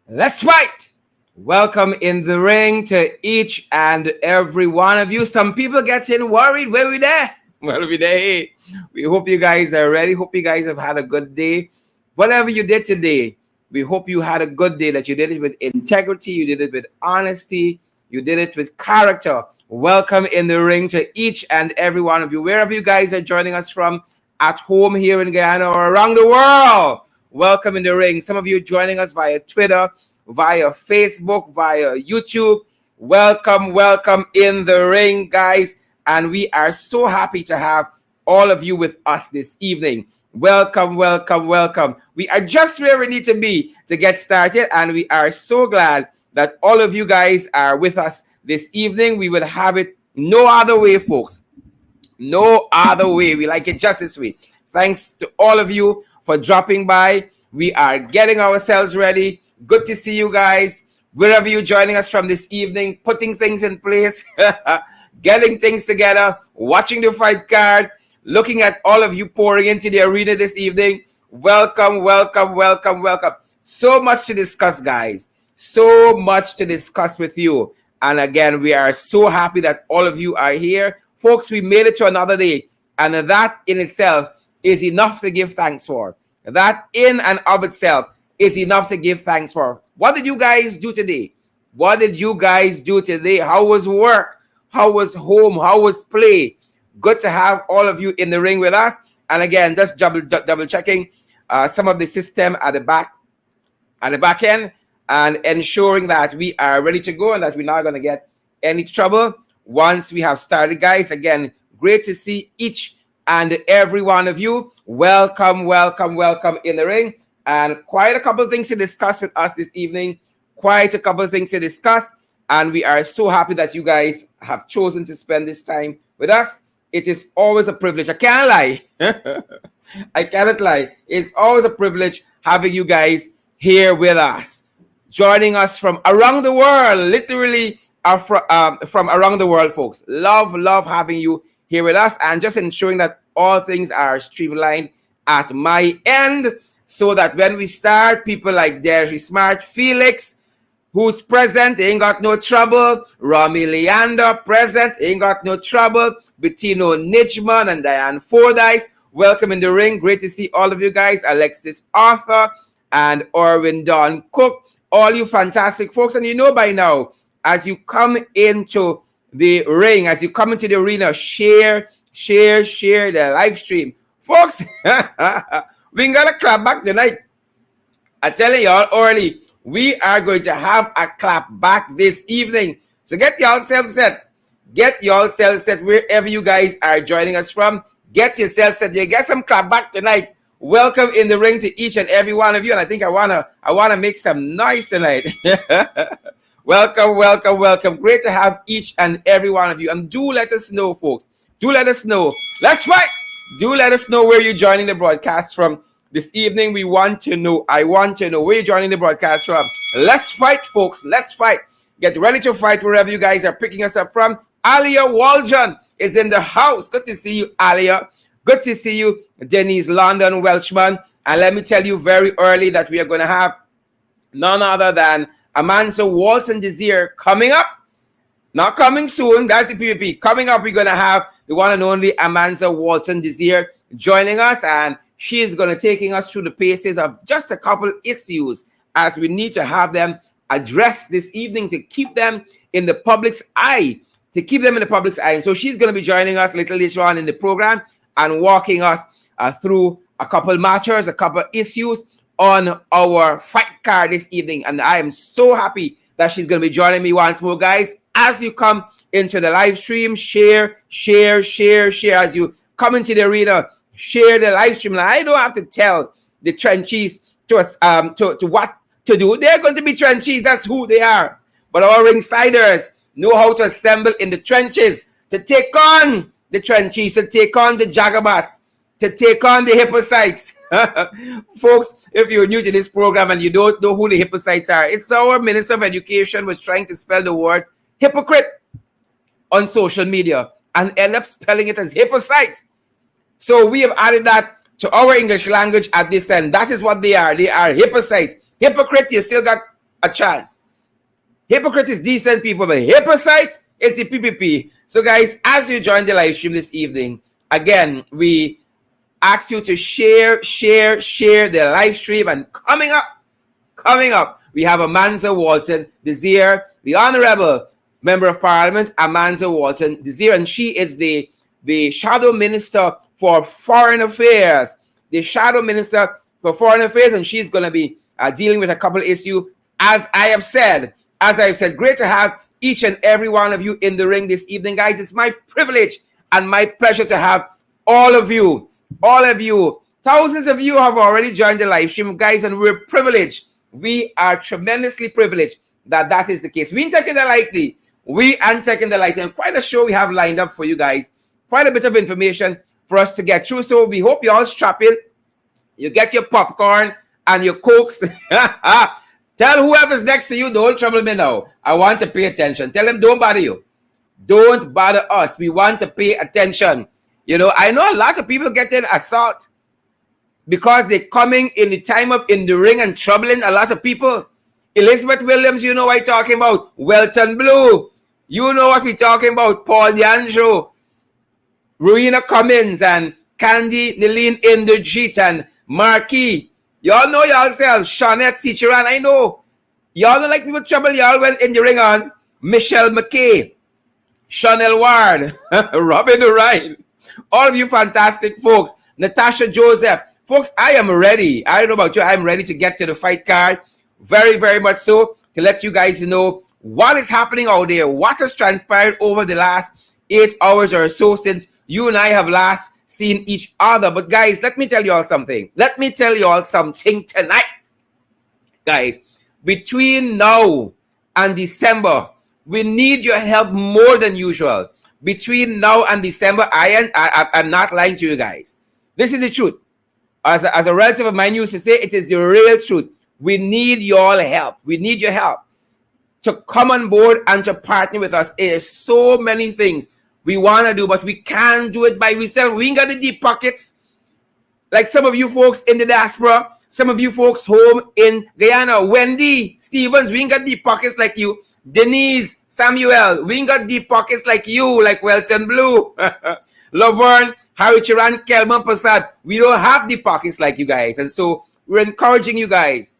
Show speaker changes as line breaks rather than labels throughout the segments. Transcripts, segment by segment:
Let's fight! Welcome in the ring to each and every one of you. Some people getting worried. Where we there? Well, we there. We hope you guys are ready. Hope you guys have had a good day. Whatever you did today, we hope you had a good day, that you did it with integrity, you did it with honesty, you did it with character. Welcome in the ring to each and every one of you, wherever you guys are joining us from, at home here in Guyana or around the world. Welcome in the ring. Some of you joining us via Twitter, via Facebook, via YouTube. Welcome in the ring, guys. And we are so happy to have all of you with us this evening. Welcome. We are just where we need to be to get started, and we are so glad that all of you guys are with us this evening. We would have it no other way, folks. No other way. We like it just this way. Thanks to all of you for dropping by. We are getting ourselves ready. Good to see you guys. Wherever you're joining us from this evening, putting things in place, getting things together, watching the fight card, looking at all of you pouring into the arena this evening. Welcome. So much to discuss, guys. So much to discuss with you. And again, we are so happy that all of you are here. Folks, we made it to another day. And that in itself is enough to give thanks for. That in and of itself is enough to give thanks for. What did you guys do today? How was work? How was home? How was play? Good to have all of you in the ring with us. And again, just double checking some of the system at the back end, and ensuring that we are ready to go and that we're not going to get any trouble once we have started, guys. Again, great to see each and every one of you. Welcome in the ring. And quite a couple of things to discuss with us this evening. And we are so happy that you guys have chosen to spend this time with us. It is always a privilege. I can't lie. I cannot lie. It's always a privilege having you guys here with us, joining us from around the world, literally from around the world, folks. Love having you here with us, and just ensuring that all things are streamlined at my end, so that when we start, people like Derry Smart, Felix, who's present, ain't got no trouble. Romy Leander, present, ain't got no trouble. Bettino Nijman and Diane Fordyce, welcome in the ring. Great to see all of you guys. Alexis Arthur and Orwin Don Cook, all you fantastic folks. And you know by now, as you come into the ring, as you come into the arena, share the live stream. Folks, we ain't got to clap back tonight. I tell y'all early, we are going to have a clap back this evening. So get yourself set. Wherever you guys are joining us from. Get yourself set. You get some clap back tonight. Welcome in the ring to each and every one of you. And I think I wanna make some noise tonight. Welcome. Great to have each and every one of you. And do let us know, folks. Do let us know. Let's fight. Do let us know where you're joining the broadcast from this evening. We want to know. I want to know where you're joining the broadcast from. Let's fight, folks. Let's fight. Get ready to fight wherever you guys are picking us up from. Alia Waljon is in the house. Good to see you, Alia. Good to see you, Denise London Welchman. And let me tell you very early that we are going to have none other than Amanza Walton-Desir coming up. Not coming soon. That's the PvP. Coming up, we're going to have the one and only Amanza Walton-Desir joining us. And she is going to taking us through the paces of just a couple issues, as we need to have them addressed this evening to keep them in the public's eye. And so she's going to be joining us a little later on in the program and walking us through a couple matches, a couple issues on our fight card this evening. And I am so happy that she's going to be joining me once more, guys. As you come into the live stream, share. As you come into the arena, share the live stream. Now, I don't have to tell the trenchies to what to do. They're going to be trenchies. That's who they are. But our ringsiders know how to assemble in the trenches to take on the trenchies, to take on the jagabats, to take on the hippocytes. Folks, if you're new to this program and you don't know who the hippocytes are, it's our Minister of Education was trying to spell the word hypocrite on social media and end up spelling it as hippocytes. So we have added that to our English language at this end. That is what they are. They are hippocytes. Hypocrite, you still got a chance. Hypocrite is decent people, but hypocrite is the PPP. So guys, as you join the live stream this evening, again, we ask you to share the live stream. And coming up, we have Amanza Walton-Desir, the Honorable Member of Parliament, Amanza Walton-Desir, and she is the Shadow Minister for Foreign Affairs. The Shadow Minister for Foreign Affairs, and she's going to be dealing with a couple of issues. As I've said, great to have each and every one of you in the ring this evening, guys. It's my privilege and my pleasure to have all of you. Thousands of you have already joined the live stream, guys, and we're privileged. We are tremendously privileged that is the case. We ain't taking that lightly. And quite a show we have lined up for you guys. Quite a bit of information for us to get through. So we hope you all strap in. You get your popcorn and your cokes. Tell whoever's next to you, don't trouble me now. I want to pay attention. Tell them, don't bother you. Don't bother us. We want to pay attention. You know, I know a lot of people getting assault because they're coming in the time of in the ring and troubling a lot of people. Elizabeth Williams, you know what I'm talking about. Welton Blue, you know what we're talking about. Paul DeAndro, Rowena Cummins, and Candy Nelene Inderjeet, and Marquis. Y'all know yourselves. Shawnette Cicheran, I know. Y'all don't like people trouble y'all when in the ring on. Michelle McKay, Chanel Ward, Robin O'Ryan. All of you fantastic folks. Natasha Joseph. Folks, I am ready. I don't know about you. I'm ready to get to the fight card. Very, very much so. To let you guys know what is happening out there. What has transpired over the last 8 hours or so since you and I have last seen each other. But guys, let me tell you all something. Tonight. Guys, between now and December, we need your help more than usual. Between now and December, I'm not lying to you guys. This is the truth. As a relative of mine used to say, it is the real truth. We need your help. We need your help to come on board and to partner with us. There's so many things we want to do, but we can't do it by ourselves. We ain't got the deep pockets. Like some of you folks in the diaspora, some of you folks home in Guyana, Wendy Stevens, we ain't got deep pockets like you. Denise Samuel, we ain't got deep pockets like you, like Welton Blue. Laverne, Harry Chiran, Kelman Prasad, we don't have deep pockets like you guys. And so we're encouraging you guys.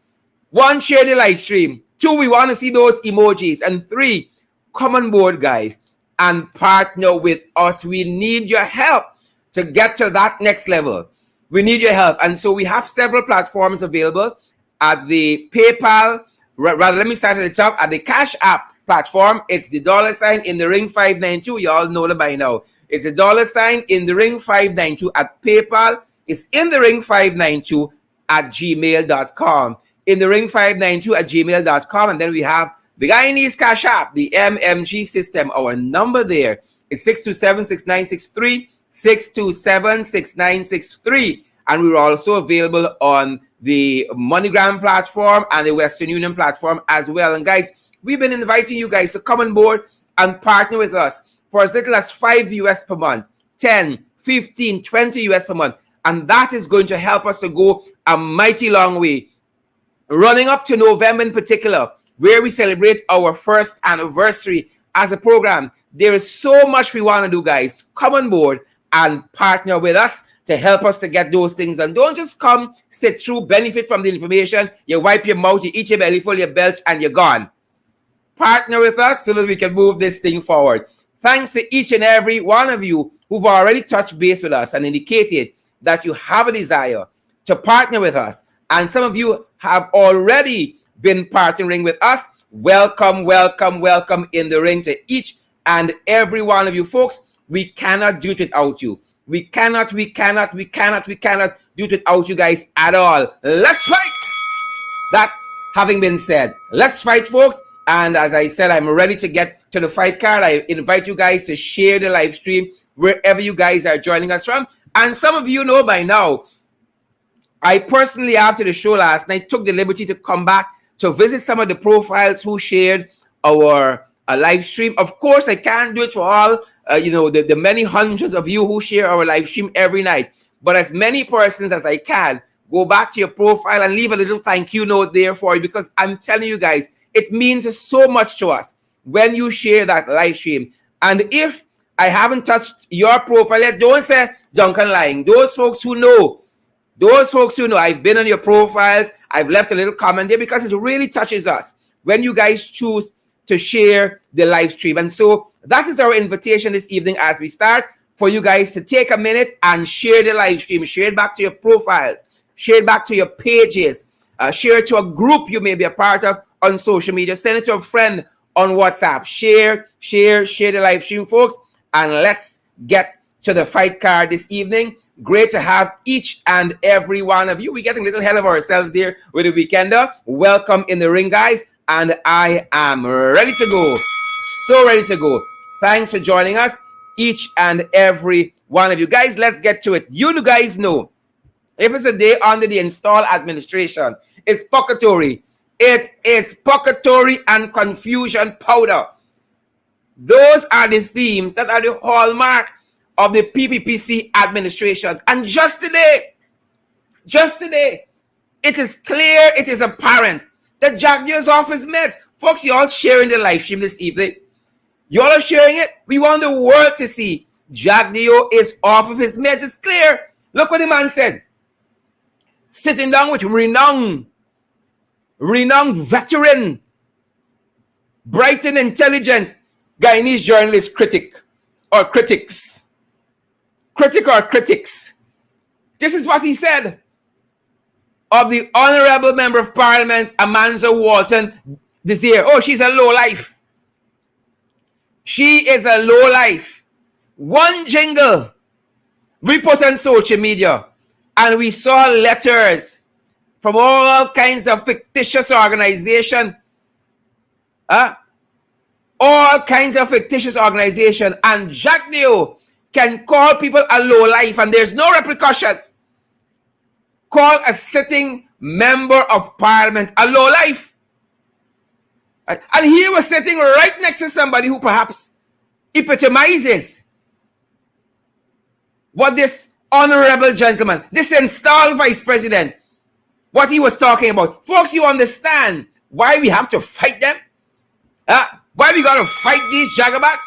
1, share the live stream. 2, we want to see those emojis. And 3, come on board, guys, and partner with us. We need your help to get to that next level. We need your help. And so we have several platforms available at the PayPal. Rather, let me start at the top. At the Cash App platform, it's the $ in the ring 592. You all know it by now. It's a $ in the ring 592 at PayPal. It's in the ring 592 at gmail.com. In the ring 592 at gmail.com. And then we have the Guyanese Cash App, the MMG system. Our number there is 627-6963, 627-6963. And we're also available on the MoneyGram platform and the Western Union platform as well. And guys, we've been inviting you guys to come on board and partner with us for as little as $5 per month, 10, 15, 20 US per month. And that is going to help us to go a mighty long way. Running up to November in particular, where we celebrate our first anniversary as a program, there is so much we want to do, guys. Come on board and partner with us to help us to get those things. And don't just come, sit through, benefit from the information. You wipe your mouth, you eat your belly full, you belch, and you're gone. Partner with us so that we can move this thing forward. Thanks to each and every one of you who've already touched base with us and indicated that you have a desire to partner with us. And some of you have already been partnering with us. Welcome, welcome, welcome in the ring to each and every one of you folks. We cannot do it without you. We cannot do it without you guys at all. Let's fight! That having been said, let's fight, folks. And as I said, I'm ready to get to the fight card. I invite you guys to share the live stream wherever you guys are joining us from. And some of you know by now, I personally, after the show last night, took the liberty to come back to visit some of the profiles who shared our live stream. Of course, I can't do it for all, the many hundreds of you who share our live stream every night. But as many persons as I can, go back to your profile and leave a little thank you note there for you, because I'm telling you guys, It means so much to us when you share that live stream. And if I haven't touched your profile yet, don't say Duncan lying. Those folks who know, I've been on your profiles, I've left a little comment there because it really touches us when you guys choose to share the live stream. And so that is our invitation this evening as we start, for you guys to take a minute and share the live stream. Share it back to your profiles, share it back to your pages, share it to a group you may be a part of on social media, send it to a friend on WhatsApp. Share the live stream, folks, and let's get to the fight card this evening. Great to have each and every one of you. We're getting a little ahead of ourselves there with the weekender. Welcome in the ring, guys, and I am ready to go. So ready to go. Thanks for joining us, each and every one of you. Guys, let's get to it. You guys know, if it's a day under the install administration, it's purgatory. It is purgatory and confusion powder. Those are the themes that are the hallmark of the PPPC administration. And just today, it is clear, it is apparent that Jagdeo is off his meds. Folks, you all sharing the live stream this evening. You all are sharing it. We want the world to see Jagdeo is off of his meds. It's clear. Look what the man said. Sitting down with renowned veteran, bright and intelligent Guyanese journalist critic or critics. This is what he said of the Honorable Member of Parliament, Amanza Walton-Desir. Oh, she's a lowlife. She is a lowlife. One jingle we put on social media, and we saw letters from all kinds of fictitious organization. All kinds of fictitious organization. And Jagdeo can call people a lowlife and there's no repercussions. Call a sitting member of parliament a lowlife. And he was sitting right next to somebody who perhaps epitomizes what this honorable gentleman, this installed vice president, what he was talking about. Folks, you understand why we have to fight them? Why we got to fight these jagabats?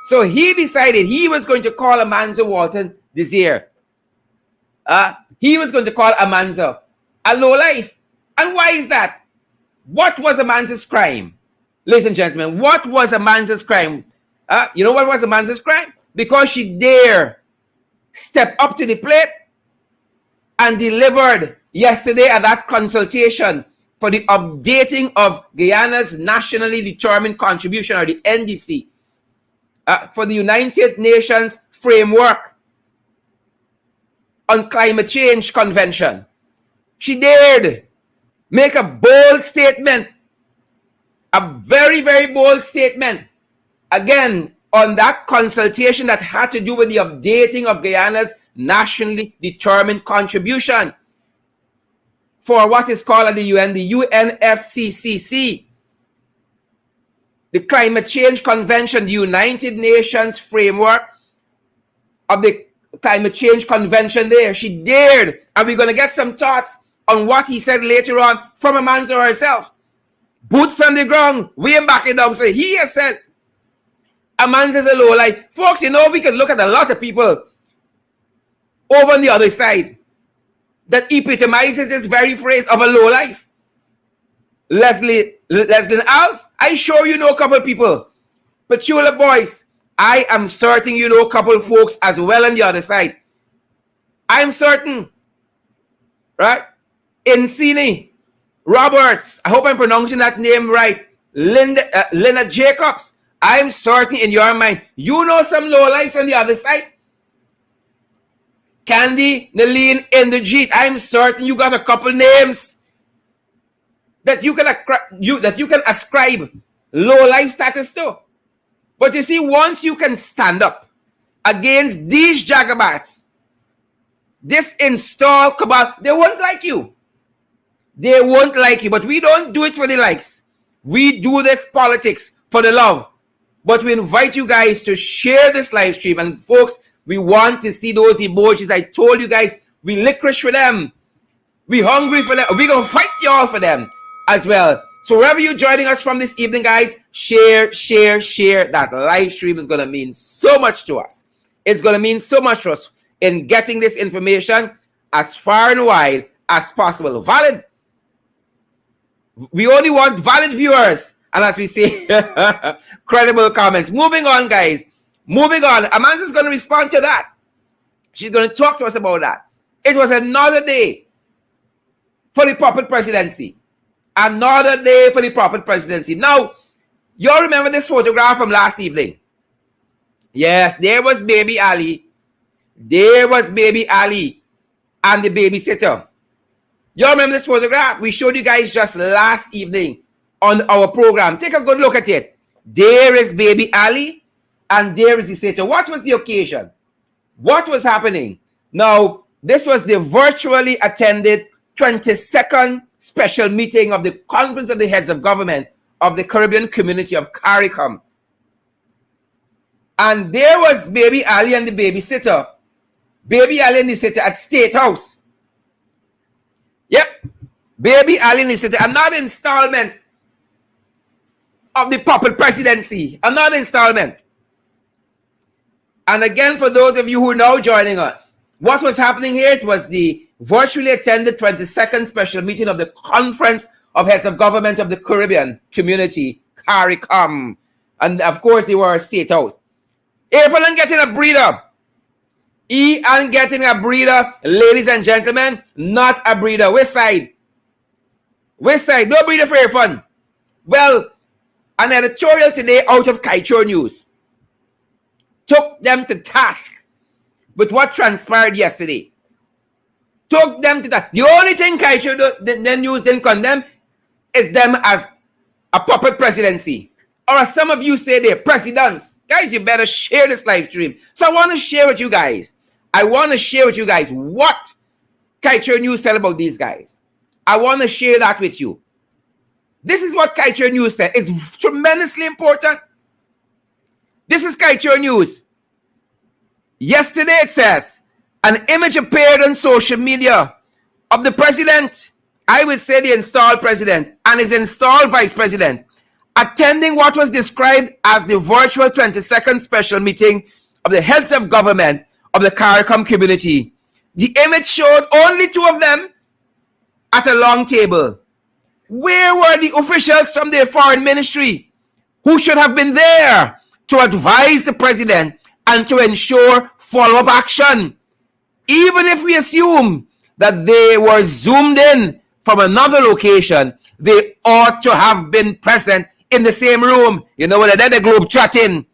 So he decided he was going to call Amanza Walton-Desir. He was going to call Amanza a lowlife. And why is that? What was Amanza's crime? Ladies and gentlemen, what was Amanza's crime? You know what was Amanza's crime? Because she dared step up to the plate and delivered yesterday at that consultation for the updating of Guyana's Nationally Determined Contribution, or the NDC, for the United Nations Framework on Climate Change Convention. She dared make a bold statement, a very, very bold statement, again, on that consultation that had to do with the updating of Guyana's Nationally Determined Contribution for what is called at the UN, the UNFCCC, the Climate Change Convention, the United Nations Framework of the Climate Change Convention there. She dared, and we're going to get some thoughts on what he said later on from Amanza herself. Boots on the ground, way back it down. So he has said, Amanza's a low life. Folks, you know, we can look at a lot of people over on the other side that epitomizes this very phrase of a low life. Leslie Alves, I sure you know a couple of people. Petula Boys, I am certain you know a couple of folks as well on the other side. I'm certain, right? Insini Roberts, I hope I'm pronouncing that name right. Linda Jacobs, I'm certain in your mind, you know some lowlifes on the other side. Candy, Naleen, Inderjeet, I'm certain you got a couple names that you can ascribe low life status to. But you see, once you can stand up against these jagabats, this installed cabal, they won't like you. They won't like you. But we don't do it for the likes. We do this politics for the love. But we invite you guys to share this live stream. And folks, we want to see those emojis. I told you guys, we licorice for them. We hungry for them. We're going to fight y'all for them as well. So wherever you're joining us from this evening, guys, share. That live stream is going to mean so much to us. It's going to mean so much to us in getting this information as far and wide as possible. Valid. We only want valid viewers. And as we say, credible comments. Moving on, guys. Moving on. Amanza's going to respond to that. She's going to talk to us about that. It was another day for the puppet presidency. Another day for the puppet presidency. Now, you all remember this photograph from last evening? Yes, there was baby Ali. There was baby Ali and the babysitter. You all remember this photograph? We showed you guys just last evening on our program. Take a good look at it. There is baby Ali and there is the sitter. What was the occasion? What was happening? Now, this was the virtually attended 22nd special meeting of the Conference of the Heads of Government of the Caribbean Community of CARICOM. And there was baby Ali and the babysitter. Baby Ali and the sitter at State House. Yep. Baby Ali and the sitter. Another installment of the puppet presidency. Another installment. And again, for those of you who are now joining us, what was happening here? It was the virtually attended 22nd special meeting of the Conference of Heads of Government of the Caribbean Community, CARICOM. And of course, they were at State House. If I'm getting a breather, I'm getting a breather, ladies and gentlemen, not a breather. Which side? Which side? No breather for your fun. Well, an editorial today out of Kaichor News took them to task with what transpired yesterday. Took them to that. The only thing Kaichor the news didn't condemn is them as a puppet presidency. Or as some of you say, they're presidents. Guys, you better share this live stream. So I want to share with you guys. I want to share with you guys what Kaichor News said about these guys. I want to share that with you. This is what Kaichor News said. It's tremendously important. This is Kaichor News. Yesterday it says, an image appeared on social media of the president, I would say the installed president, and his installed vice president, attending what was described as the virtual 22nd special meeting of the heads of government of the CARICOM community. The image showed only two of them at a long table. Where were the officials from the foreign ministry who should have been there to advise the president and to ensure follow-up action? Even if we assume that they were zoomed in from another location, they ought to have been present in the same room. You know what they're the globe trotting.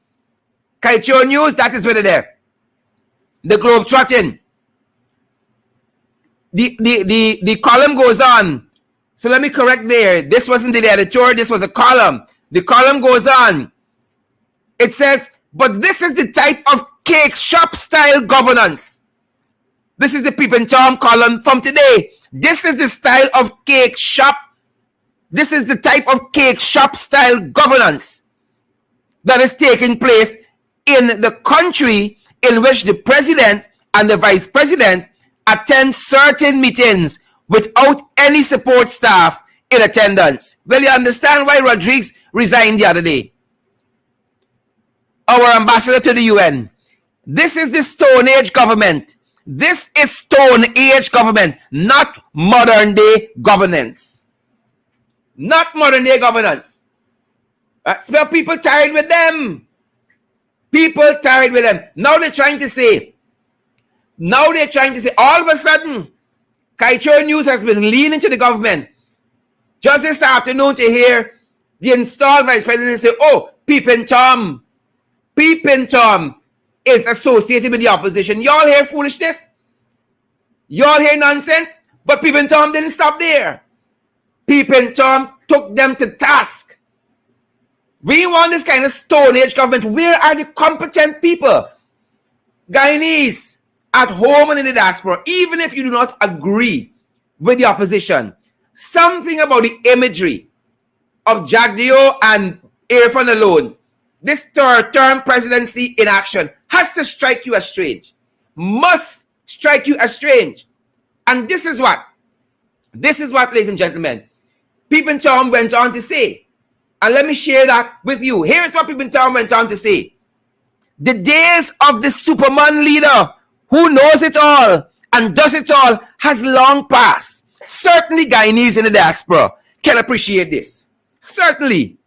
Kaichor News, that is where they're there. The globe trotting. The column goes on. So let me correct there. This wasn't the editorial, this was a column. The column goes on. It says, but this is the type of cake shop style governance. This is the Peep and Tom column from today. This is the style of cake shop. This is the type of cake shop style governance that is taking place in the country in which the president and the vice president attend certain meetings without any support staff in attendance. Well, you understand why Rodriguez resigned the other day? Our ambassador to the UN. This is the Stone Age government. This is Stone Age government, not modern day governance. Not modern day governance. Spell people tired with them. People tired with them. Now they're trying to say, all of a sudden, Kaichor News has been leaning to the government. Just this afternoon to hear the installed vice president say, oh, Peep and Tom is associated with the opposition. Y'all hear foolishness? Y'all hear nonsense? But Peep and Tom didn't stop there. Peep and Tom took them to task. We want this kind of Stone Age government. Where are the competent people? Guyanese, at home and in the diaspora, even if you do not agree with the opposition, something about the imagery of Jagdeo and Irfan alone, this third-term presidency in action, has to strike you as strange. Must strike you as strange. And this is what, ladies and gentlemen, Peeping Tom went on to say, and let me share that with you. Here's what Peeping Tom went on to say. The days of the Superman leader who knows it all and does it all has long passed. Certainly Guyanese in the diaspora can appreciate this. Certainly,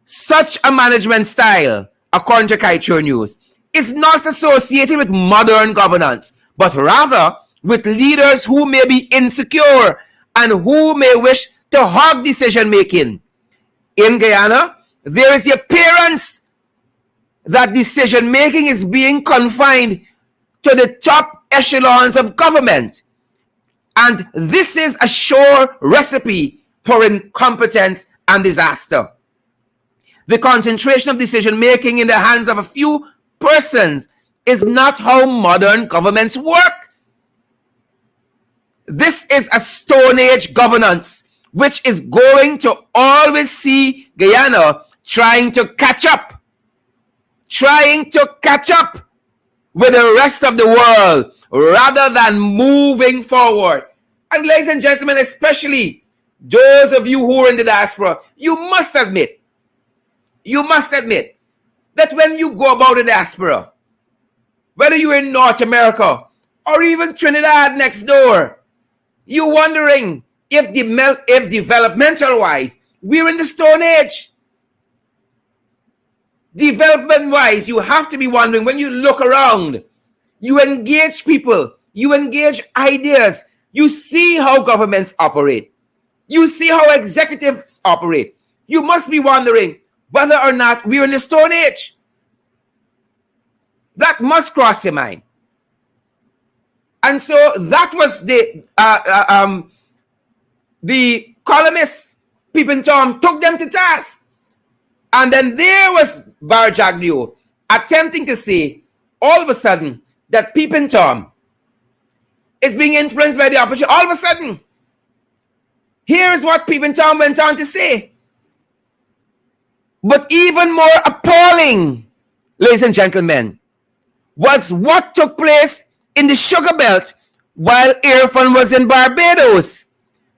such a management style, according to Kaitro News, is not associated with modern governance, but rather with leaders who may be insecure and who may wish to hog decision making. In Guyana, there is the appearance that decision making is being confined to the top echelons of government. And this is a sure recipe for incompetence and disaster. The concentration of decision making in the hands of a few persons is not how modern governments work. This is a Stone Age governance, which is going to always see Guyana trying to catch up with the rest of the world rather than moving forward. And ladies and gentlemen, especially those of you who are in the diaspora, you must admit that when you go about the diaspora, whether you're in North America or even Trinidad next door, you're wondering if developmental wise, we're in the Stone Age. Development wise, you have to be wondering when you look around, you engage people, you engage ideas, you see how governments operate, you see how executives operate. You must be wondering whether or not we're in the Stone Age. That must cross your mind. And so that was the columnist, Peeping Tom, took them to task. And then there was Bar Jagdeo attempting to say, all of a sudden, that Peeping Tom is being influenced by the opposition. All of a sudden, here's what Peeping Tom went on to say. But even more appalling, ladies and gentlemen, was what took place in the Sugar Belt while Irfan was in Barbados.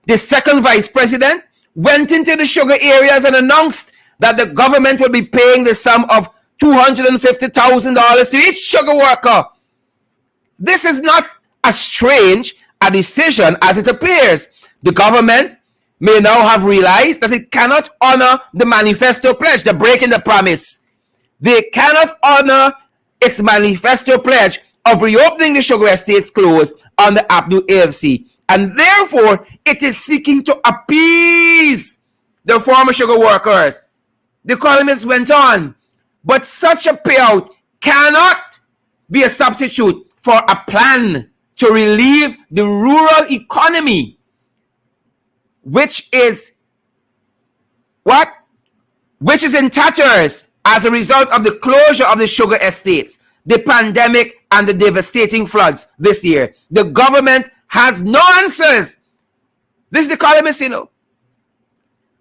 The second vice president went into the sugar areas and announced that the government will be paying the sum of $250,000 to each sugar worker. This is not as strange a decision as it appears. The government may now have realized that it cannot honor the manifesto pledge. They're breaking the promise. They cannot honor its manifesto pledge of reopening the sugar estates closed on the Abdu AFC. And therefore, it is seeking to appease the former sugar workers. The columnist went on, but such a payout cannot be a substitute for a plan to relieve the rural economy, which is what? Which is in tatters as a result of the closure of the sugar estates, the pandemic, and the devastating floods this year. The government has no answers. This is the columnist,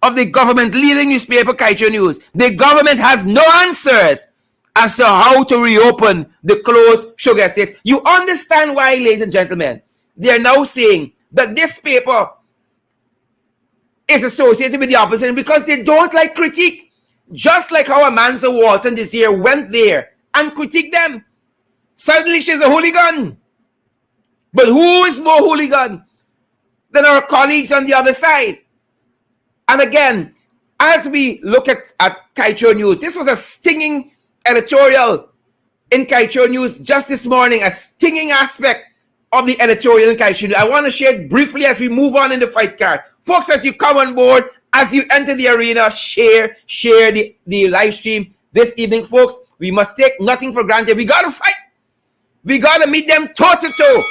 of the government leading newspaper, Kaitro News. The government has no answers as to how to reopen the closed sugar estates. You understand why, ladies and gentlemen, they're now saying that this paper is associated with the opposition because they don't like critique. Just like how Amanza Walton-Desir went there and critiqued them. Suddenly she's a hooligan. But who is more hooligan than our colleagues on the other side? And again, as we look at Kaitro News, this was a stinging editorial in Kaitro News just this morning, a stinging aspect of the editorial in Kaitro News. I want to share it briefly as we move on in the fight card. Folks, as you come on board, as you enter the arena, share the live stream this evening, folks. We must take nothing for granted. We got to fight. We got to meet them toe to toe,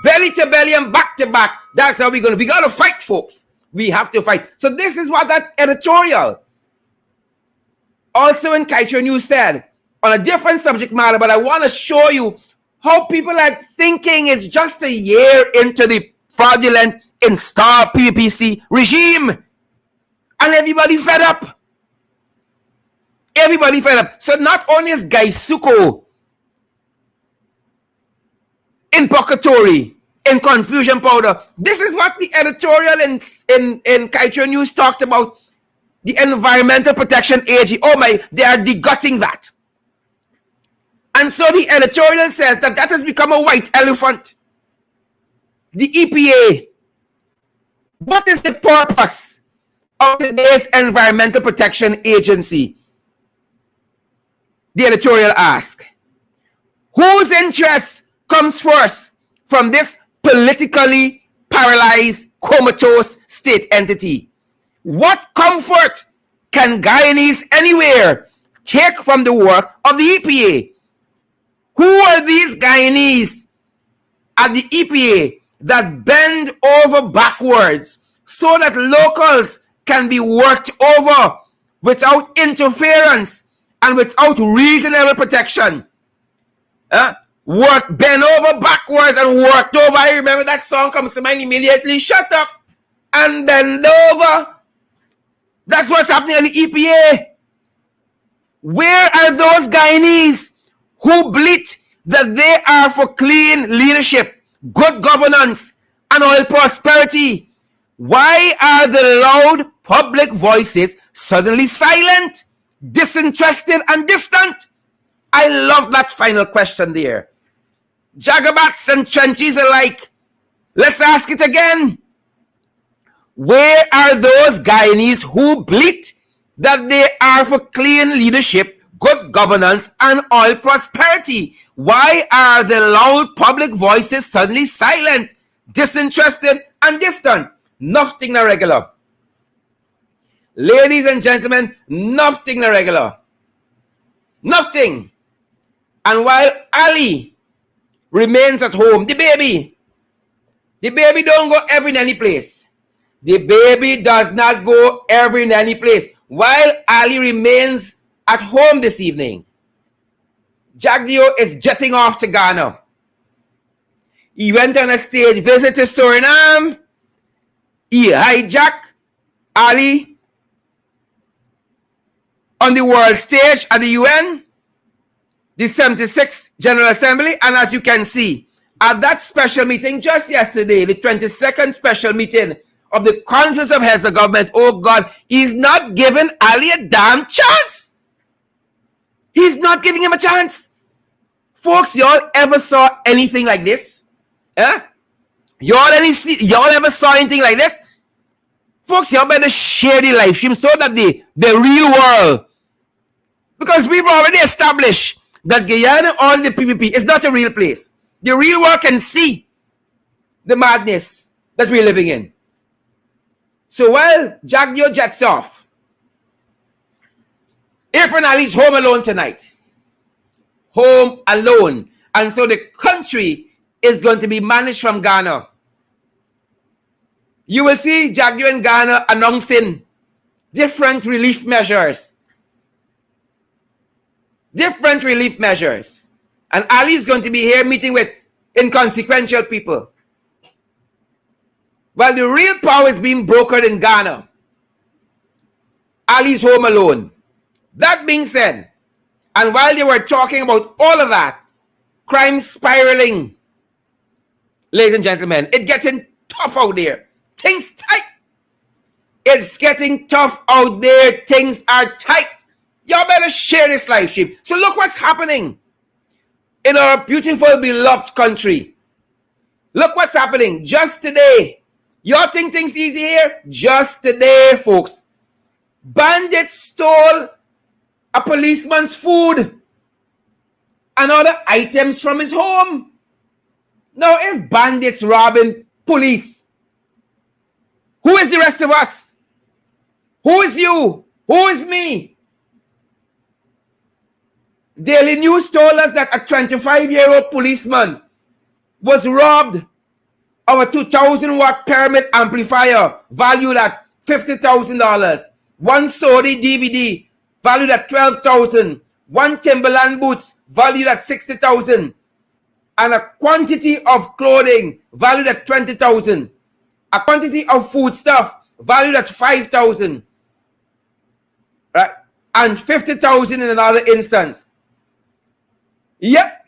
belly to belly and back to back. That's how we're going to. We got to fight, folks. We have to fight. So this is what that editorial also in Kaitro News said on a different subject matter, but I want to show you how people are thinking it's just a year into the fraudulent installed PPC regime. And everybody fed up. Everybody fed up. So not only is Gaisuko in Pocatory in confusion powder. This is what the editorial in Kaito News talked about. The Environmental Protection Agency. Oh my, they are degutting that. And so the editorial says that has become a white elephant. The EPA. What is the purpose of today's Environmental Protection Agency? The editorial asks. Whose interest comes first from this politically paralyzed, comatose state entity? What comfort can Guyanese anywhere take from the work of the EPA? Who are these Guyanese at the EPA that bend over backwards so that locals can be worked over without interference and without reasonable protection? Bend over backwards and worked over. I remember that song comes to mind immediately. Shut up and bend over. That's what's happening at the EPA. Where are those Guyanese who bleat that they are for clean leadership, good governance, and oil prosperity? Why are the loud public voices suddenly silent, disinterested, and distant? I love that final question there. Jagabats and trenches alike. Let's ask it again. Where are those Guyanese who bleat that they are for clean leadership, good governance, and oil prosperity? Why are the loud public voices suddenly silent, disinterested, and distant? Nothing regular. Ladies and gentlemen, nothing regular. Nothing. And while Ali remains at home, the baby don't go every nanny place. The baby does not go every nanny place. While Ali remains at home this evening, Jagdeo is jetting off to Ghana. He went on a stage visit to Suriname. He hijacked Ali on the world stage at the UN, the 76th General Assembly, and as you can see, at that special meeting just yesterday, the 22nd special meeting of the Conference of Heads of Government, oh God, he's not giving Ali a damn chance. He's not giving him a chance. Folks, y'all ever saw anything like this? Y'all ever saw anything like this? Folks, y'all better share the live stream so that the real world, because we've already established that Guyana on the PPP is not a real place. The real world can see the madness that we're living in. So while Jagdeo jets off, Irfan Ali's home alone tonight. Home alone. And so the country is going to be managed from Ghana. You will see Jagdeo in Ghana announcing different relief measures. Different relief measures. And Ali is going to be here meeting with inconsequential people. While the real power is being brokered in Ghana, Ali's home alone. That being said, and while they were talking about all of that, crime spiraling, ladies and gentlemen, it's getting tough out there. Things tight. It's getting tough out there. Things are tight. Y'all better share this live stream. So look what's happening in our beautiful, beloved country. Look what's happening just today. Y'all think things easy here? Just today, folks. Bandits stole a policeman's food and other items from his home. Now, if bandits robbing police, who is the rest of us? Who is you? Who is me? Daily News told us that a 25-year-old policeman was robbed of a 2,000-watt pyramid amplifier valued at $50,000. One Sony DVD valued at $12,000. One Timberland boots valued at $60,000. And a quantity of clothing valued at $20,000. A quantity of foodstuff valued at $5,000. Right? And $50,000 in another instance. Yep.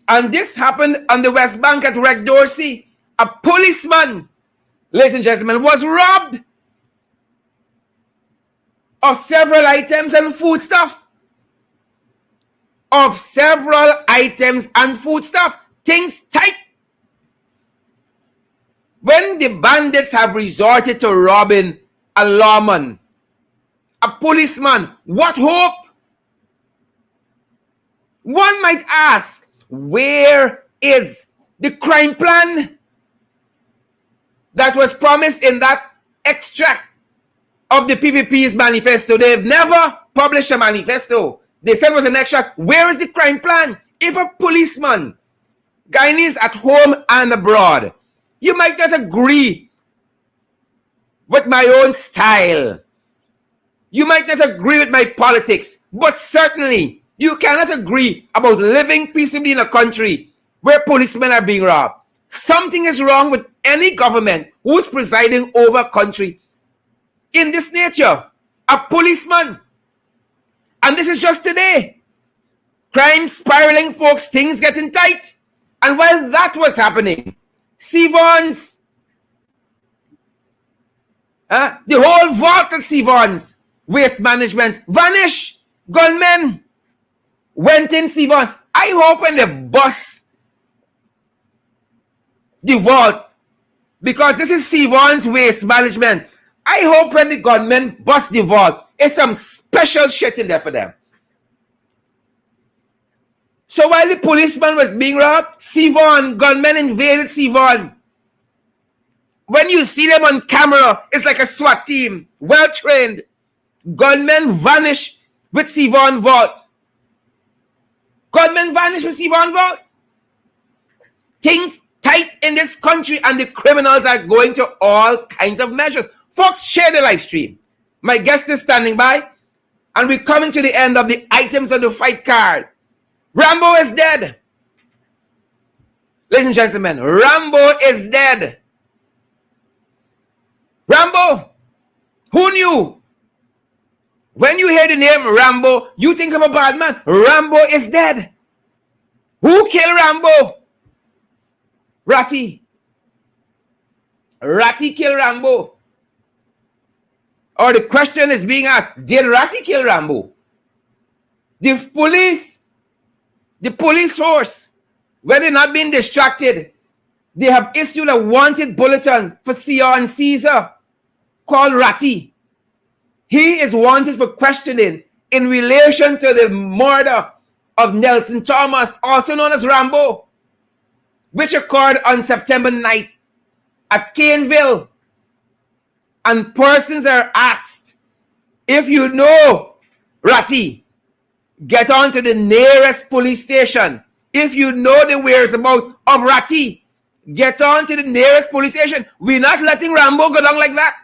And this happened on the West Bank at Reg Dorsey. A policeman, ladies and gentlemen, was robbed of several items and foodstuff. Of several items and foodstuff. Things tight. When the bandits have resorted to robbing a lawman, a policeman, what hope? One might ask, where is the crime plan that was promised in that extract of the PPP's manifesto? They've never published a manifesto. They said it was an extract. Where is the crime plan? If a policeman, Guyanese at home and abroad, you might not agree with my own style. You might not agree with my politics, but certainly you cannot agree about living peaceably in a country where policemen are being robbed. Something is wrong with any government who's presiding over a country in this nature. A policeman. And this is just today. Crime spiraling, folks, things getting tight. And while that was happening, Sevon's, the whole vault at Sevon's waste management vanished. Gunmen went in Sevon. I hope when they bust the vault, because this is Sevon's waste management, I hope when the gunmen bust the vault, it's some special shit in there for them. So while the policeman was being robbed, Sevon, gunmen invaded Sevon. When you see them on camera, it's like a SWAT team, well trained. Gunmen vanish with Sevon vault. Gunmen vanish with Sevon vault. Things tight in this country and the criminals are going to all kinds of measures. Folks, share the live stream. My guest is standing by and we're coming to the end of the items on the fight card. Rambo is dead. Ladies and gentlemen, Rambo is dead. Rambo, who knew? When you hear the name Rambo, you think of a bad man. Rambo is dead. Who killed Rambo? Ratty. Ratty killed Rambo. Or the question is being asked, did Ratty kill Rambo? The police force, where they're not being distracted, they have issued a wanted bulletin for Sion Caesar called Ratty. He is wanted for questioning in relation to the murder of Nelson Thomas, also known as Rambo, which occurred on September 9th at Caneville. And persons are asked, if you know Ratty, get on to the nearest police station. If you know the whereabouts of Ratty, get on to the nearest police station. We're not letting Rambo go down like that.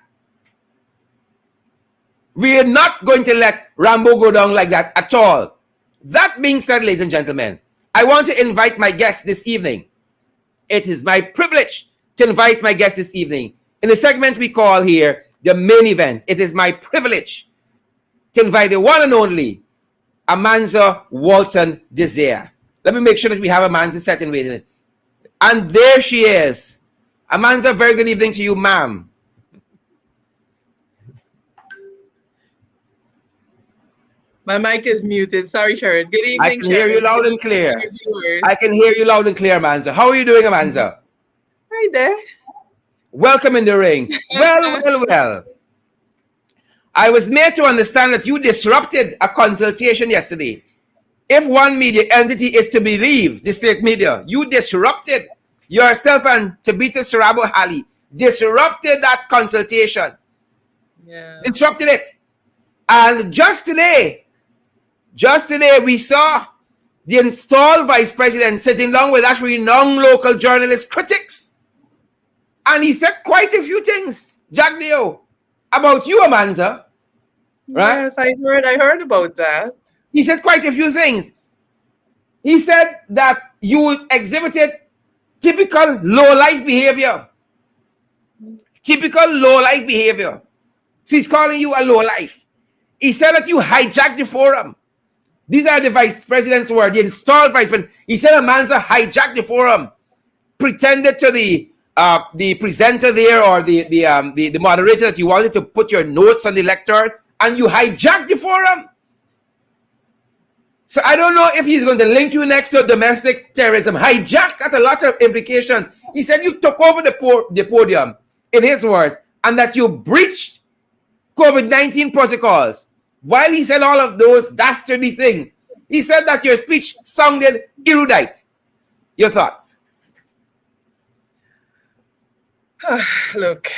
We are not going to let Rambo go down like that at all. That being said, ladies and gentlemen, I want to invite my guest this evening. It is my privilege to invite my guest this evening. In the segment we call here the main event, it is my privilege to invite the one and only Amanza Walton-Desir. Let me make sure that we have Amanza set and waiting. And there she is. Amanza, very good evening to you, ma'am.
My mic is muted. Sorry, Sharon. Good evening,
I can hear you loud and clear. I can hear you loud and clear, Amanza. How are you doing, Amanza?
Hi there.
Welcome in the ring. Well. I was made to understand that you disrupted a consultation yesterday. If one media entity is to believe the state media, you disrupted yourself and Tabitha Sarabo Hali. Disrupted that consultation.
Yeah.
Disrupted it. And just today we saw the installed vice president sitting down with that renowned local journalist critics. And he said quite a few things, Jagdeo, about you, Amanza. Right?
Yes, I heard about that.
He said quite a few things. He said that you exhibited typical low-life behavior. Typical low-life behavior. So he's calling you a low-life. He said that you hijacked the forum. These are the vice president's word, the installed vice president. He said Amanza hijacked the forum, pretended to the presenter there or the moderator that you wanted to put your notes on the lectern, and you hijacked the forum. So I don't know if he's going to link you next to domestic terrorism. Hijack got a lot of implications. He said you took over the podium, in his words, and that you breached COVID-19 protocols. While he said all of those dastardly things, he said that your speech sounded erudite. Your thoughts?
Look,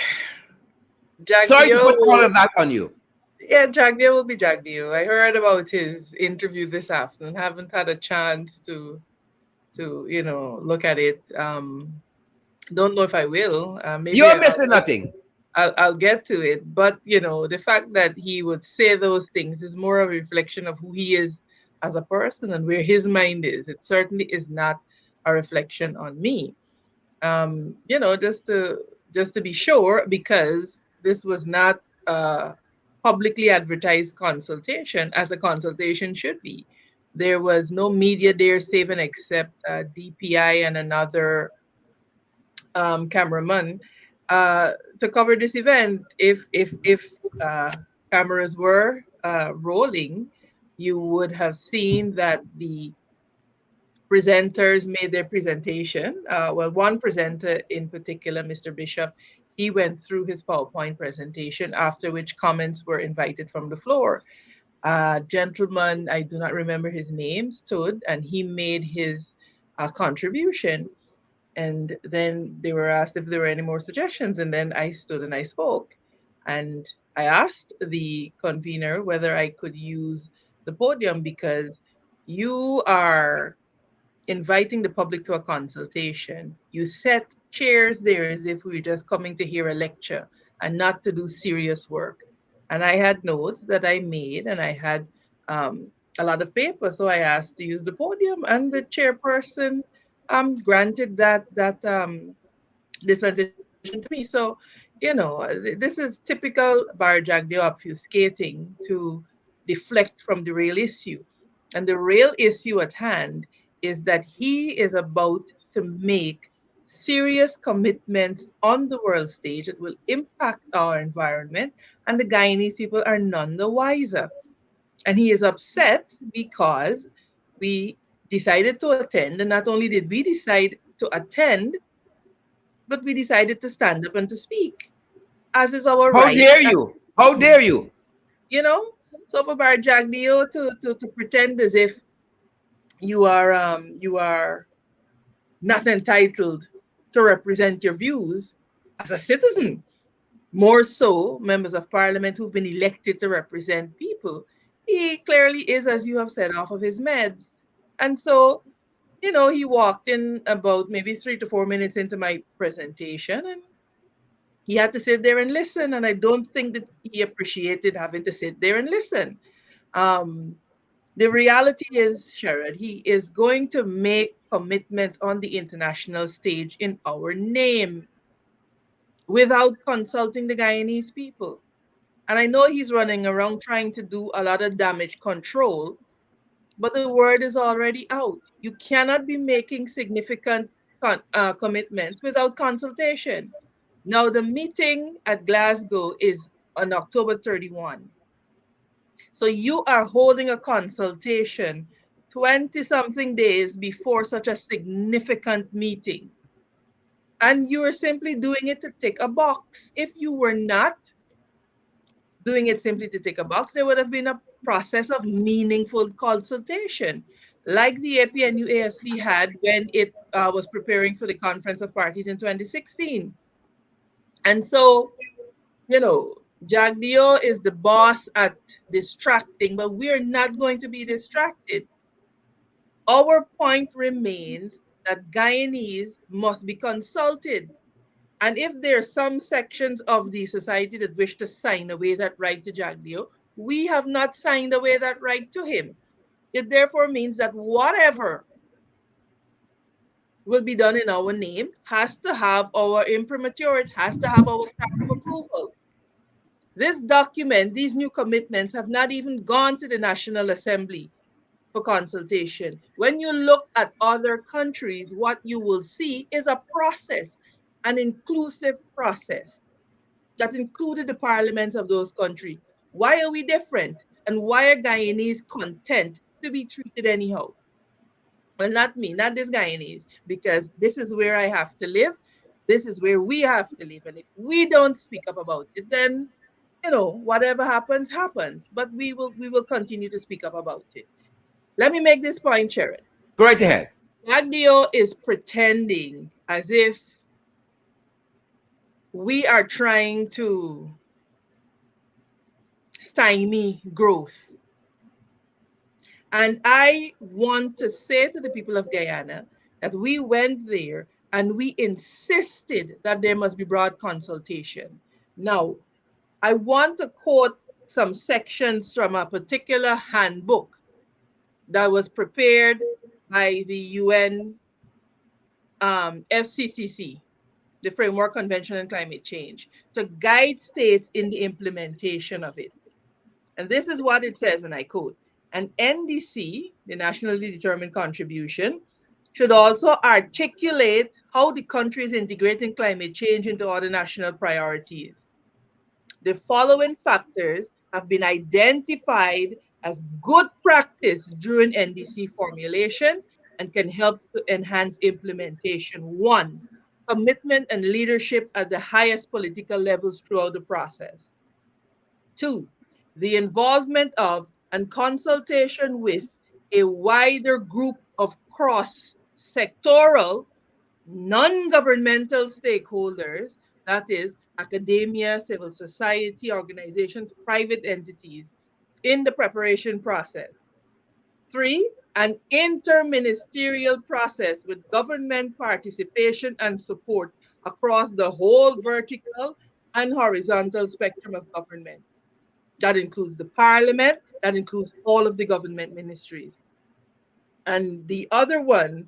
Sorry to
Jagdeo
put all
will,
of that on you.
yeah, Jagdeo will be Jagdeo. I heard about his interview this afternoon. Haven't had a chance to look at it. Don't know if I will. Maybe
You're missing nothing.
I'll get to it. But the fact that he would say those things is more a reflection of who he is as a person and where his mind is. It certainly is not a reflection on me. Just to be sure, because this was not a publicly advertised consultation, as a consultation should be. There was no media there, save and except DPI and another cameraman to cover this event. If cameras were rolling, you would have seen that the presenters made their presentation. Well, one presenter in particular, Mr. Bishop, he went through his PowerPoint presentation, after which comments were invited from the floor. Gentleman, I do not remember his name, stood and he made his contribution. And then they were asked if there were any more suggestions. And then I stood and I spoke. And I asked the convener whether I could use the podium because you are inviting the public to a consultation. You set chairs there as if we were just coming to hear a lecture and not to do serious work. And I had notes that I made and I had a lot of paper. So I asked to use the podium and the chairperson granted that dispensation to me. So, this is typical Bar Jagdeo obfuscating to deflect from the real issue. And the real issue at hand is that he is about to make serious commitments on the world stage that will impact our environment, and the Guyanese people are none the wiser. And he is upset because we decided to attend, and not only did we decide to attend, but we decided to stand up and to speak, as is our
How
right.
dare you? How dare you?
You know, so for Bar Jagdeo to pretend as if you are not entitled to represent your views as a citizen, more so members of parliament who've been elected to represent people. He clearly is, as you have said, off of his meds. And so, he walked in about maybe 3 to 4 minutes into my presentation and he had to sit there and listen. And I don't think that he appreciated having to sit there and listen. Um, the reality is, Sherrod, he is going to make commitments on the international stage in our name without consulting the Guyanese people. And I know he's running around trying to do a lot of damage control, but the word is already out. You cannot be making significant commitments without consultation. Now, the meeting at Glasgow is on October 31. So you are holding a consultation 20 something days before such a significant meeting. And you are simply doing it to tick a box. If you were not doing it simply to tick a box, there would have been a process of meaningful consultation, like the APNU AFC had when it was preparing for the Conference of Parties in 2016. And so, you know, Jagdeo is the boss at distracting, but we're not going to be distracted. Our point remains that Guyanese must be consulted. And if there are some sections of the society that wish to sign away that right to Jagdeo, we have not signed away that right to him. It therefore means that whatever will be done in our name has to have our imprimatur, it has to have our stamp of approval. This document, these new commitments have not even gone to the National Assembly. for consultation. When you look at other countries, what you will see is a process, an inclusive process that included the parliaments of those countries. Why are we different? And why are Guyanese content to be treated anyhow? Well, not me, not this Guyanese, because this is where I have to live. This is where we have to live. And if we don't speak up about it, then whatever happens, happens. But we will continue to speak up about it. Let me make this point, Sharon.
Go right ahead.
Jagdeo is pretending as if we are trying to stymie growth. And I want to say to the people of Guyana that we went there and we insisted that there must be broad consultation. Now, I want to quote some sections from a particular handbook that was prepared by the UN FCCC, the Framework Convention on Climate Change, to guide states in the implementation of it. And this is what it says, and I quote: an NDC, the nationally determined contribution, should also articulate how the country is integrating climate change into other national priorities. The following factors have been identified as good practice during NDC formulation and can help to enhance implementation. One, commitment and leadership at the highest political levels throughout the process. Two, the involvement of and consultation with a wider group of cross sectoral, non governmental stakeholders, that is, academia, civil society, organizations, private entities, in the preparation process. Three, an interministerial process with government participation and support across the whole vertical and horizontal spectrum of government. That includes the parliament, that includes all of the government ministries. And the other one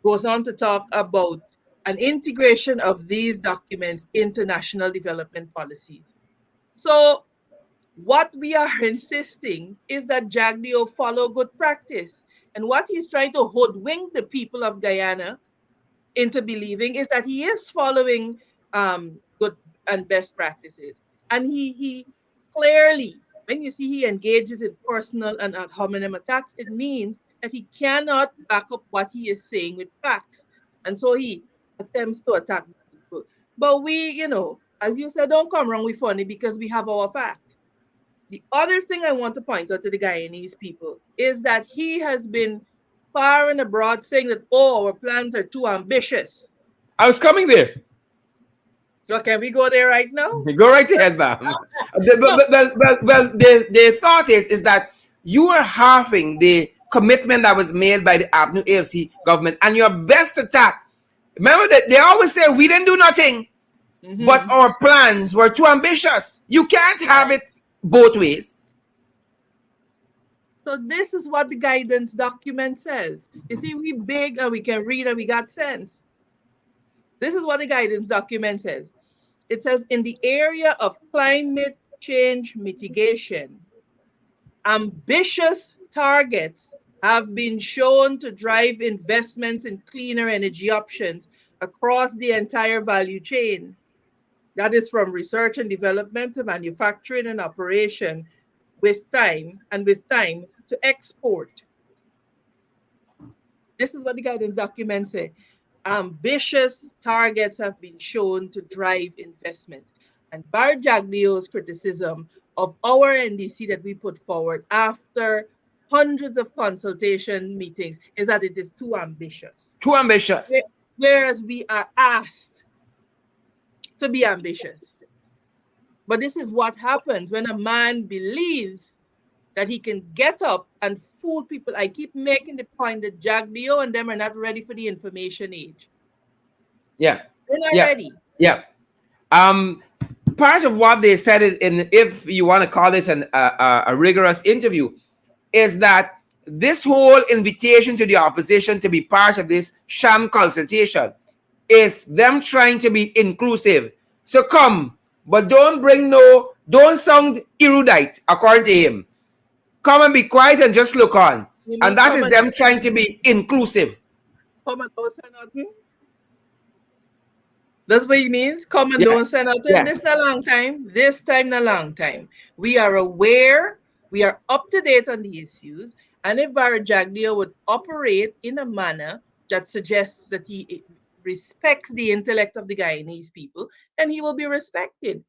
goes on to talk about an integration of these documents into national development policies. So, what we are insisting is that Jagdeo follow good practice. And what he's trying to hoodwink the people of Guyana into believing is that he is following good and best practices. And he clearly, when you see he engages in personal and ad hominem attacks, it means that he cannot back up what he is saying with facts. And so he attempts to attack people. But we, as you said, don't come wrong with funny because we have our facts. The other thing I want to point out to the Guyanese people is that he has been far and abroad saying that, oh, our plans are too ambitious.
I was coming there.
So can we go there right now?
Go right ahead, ma'am.
No.
The thought is that you are halving the commitment that was made by the APNU AFC government, and your best attack. Remember that they always say we didn't do nothing, but our plans were too ambitious. You can't have it both ways.
So this is what the guidance document says. You see, we big and we can read and we got sense. This is what the guidance document says. It says in the area of climate change mitigation, ambitious targets have been shown to drive investments in cleaner energy options across the entire value chain. That is from research and development to manufacturing and operation with time to export. This is what the guidance documents say. Ambitious targets have been shown to drive investment. And Bar Jagdeo's criticism of our NDC that we put forward after hundreds of consultation meetings is that it is too ambitious.
Too ambitious.
Whereas we are asked to be ambitious. But this is what happens when a man believes that he can get up and fool people. I keep making the point that Jagdeo and them are not ready for the information age.
Yeah.
They're not
Yeah.
ready.
Yeah. Part of what they said in, if you want to call this a rigorous interview, is that this whole invitation to the opposition to be part of this sham consultation is them trying to be inclusive. So come, but don't sound erudite, according to him. Come and be quiet and just look on.
You
And
mean
that
come
is
and
them trying to be inclusive.
come and don't say nothing? That's what he means. Come and don't
Yes.
say nothing.
Yes.
This not a long time. This time not a long time. We are aware. We are up to date on the issues. And if Barry Jagdeo would operate in a manner that suggests that he respects the intellect of the Guyanese people, then he will be respected.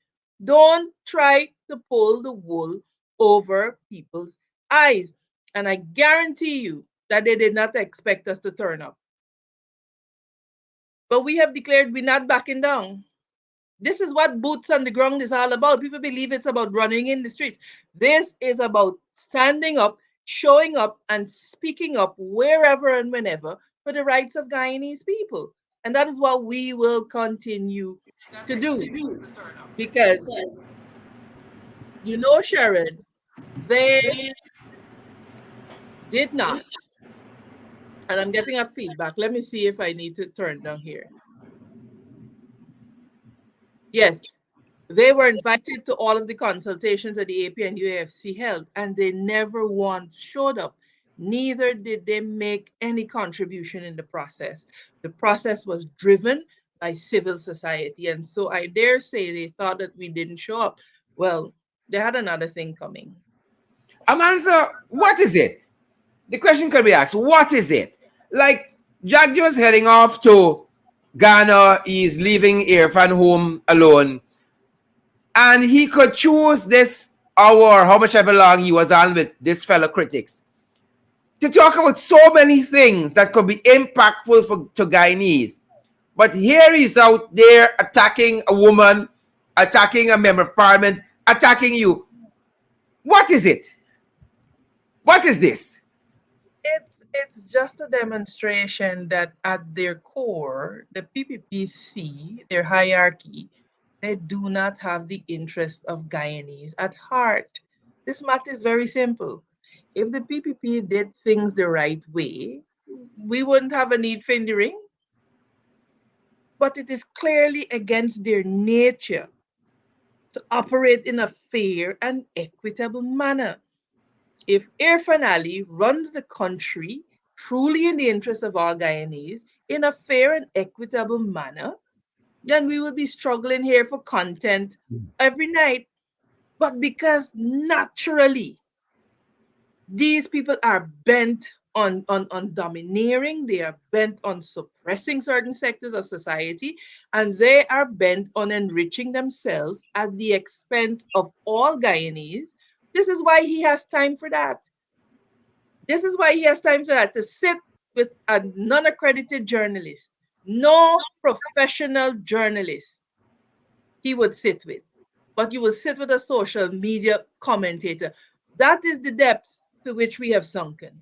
Don't try to pull the wool over people's eyes. And I guarantee you that they did not expect us to turn up. But we have declared we're not backing down. This is what boots on the ground is all about. People believe it's about running in the streets. This is about standing up, showing up, and speaking up wherever and whenever for the rights of Guyanese people. And that is what we will continue to do. Because, Sharon, they did not. And I'm getting a feedback. Let me see if I need to turn down here. Yes, they were invited to all of the consultations that the AP and UAFC held, and they never once showed up. Neither did they make any contribution in the process. The process was driven by civil society. And so I dare say they thought that we didn't show up. Well, they had another thing coming.
Amanza, what is it? The question could be asked, what is it? Like, Jagdeo is heading off to Ghana, he's leaving Irfan home alone, and he could choose this hour, how much ever long he was on with this fellow critics, to talk about so many things that could be impactful to Guyanese. But here he's out there attacking a woman, attacking a member of parliament, attacking you. What is it? What is this?
It's just a demonstration that at their core, the PPPC, their hierarchy, they do not have the interest of Guyanese at heart. This matter is very simple. If the PPP did things the right way, we wouldn't have a need for the ring, but it is clearly against their nature to operate in a fair and equitable manner. If Irfan Ali runs the country truly in the interest of all Guyanese in a fair and equitable manner, then we would be struggling here for content every night. But because naturally these people are bent on domineering, they are bent on suppressing certain sectors of society, and they are bent on enriching themselves at the expense of all Guyanese. This is why he has time for that. This is why he has time for that, to sit with a non accredited journalist, no professional journalist he would sit with, but you will sit with a social media commentator. That is the depths to which we have sunken.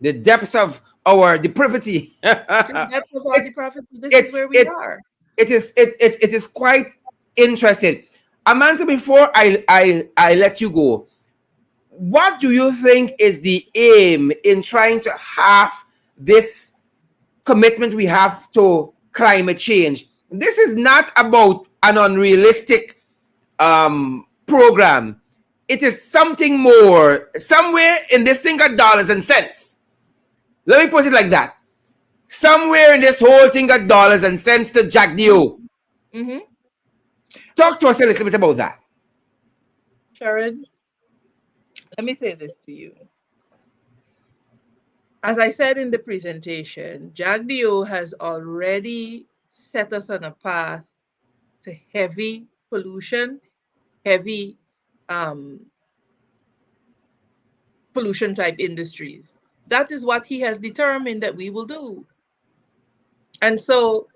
The depths of our depravity.
To the depths of our
it's
depravity, this is
it's
where we
it's
are.
it is quite interesting. Amanza, before I let you go, what do you think is the aim in trying to have this commitment we have to climate change? This is not about an unrealistic program. It is something more, somewhere in this thing got dollars and cents. Let me put it like that. Somewhere in this whole thing got dollars and cents to Jagdeo.
Mm-hmm.
Talk to us a little bit about that.
Sharon, let me say this to you. As I said in the presentation, Jagdeo has already set us on a path to heavy pollution, heavy um, pollution type industries. That is what he has determined that we will do. And so,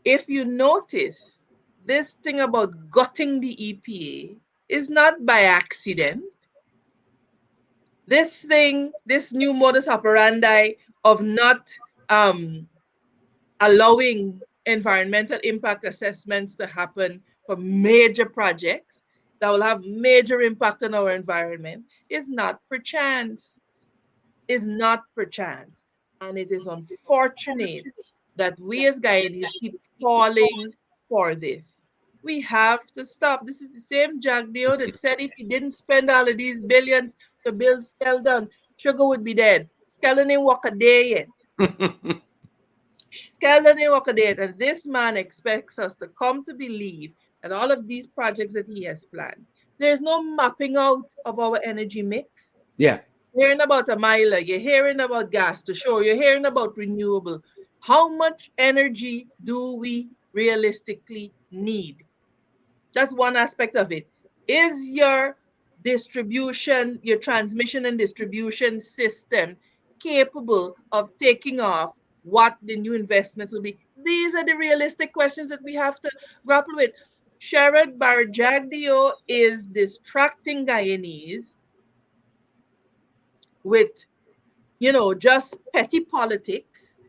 if you notice, this thing about gutting the EPA is not by accident. This new modus operandi of not um, allowing environmental impact assessments to happen for major projects that will have major impact on our environment is not perchance. Is not perchance. And it is unfortunate that we as Guyanese keep falling for this. We have to stop. This is the same Jagdeo that said if he didn't spend all of these billions to build Skeldon, sugar would be dead. Skeldon ain't walk a day yet. Skeldon ain't walk a day yet. And this man expects us to come to believe that all of these projects that he has planned, there's no mapping out of our energy mix.
Yeah.
You're hearing about a miler, you're hearing about gas to shore, you're hearing about renewable. How much energy do we realistically need? That's one aspect of it. Is your distribution, your transmission and distribution system capable of taking off what the new investments will be? These are the realistic questions that we have to grapple with. Sherrod Jagdeo is distracting Guyanese with, just petty politics,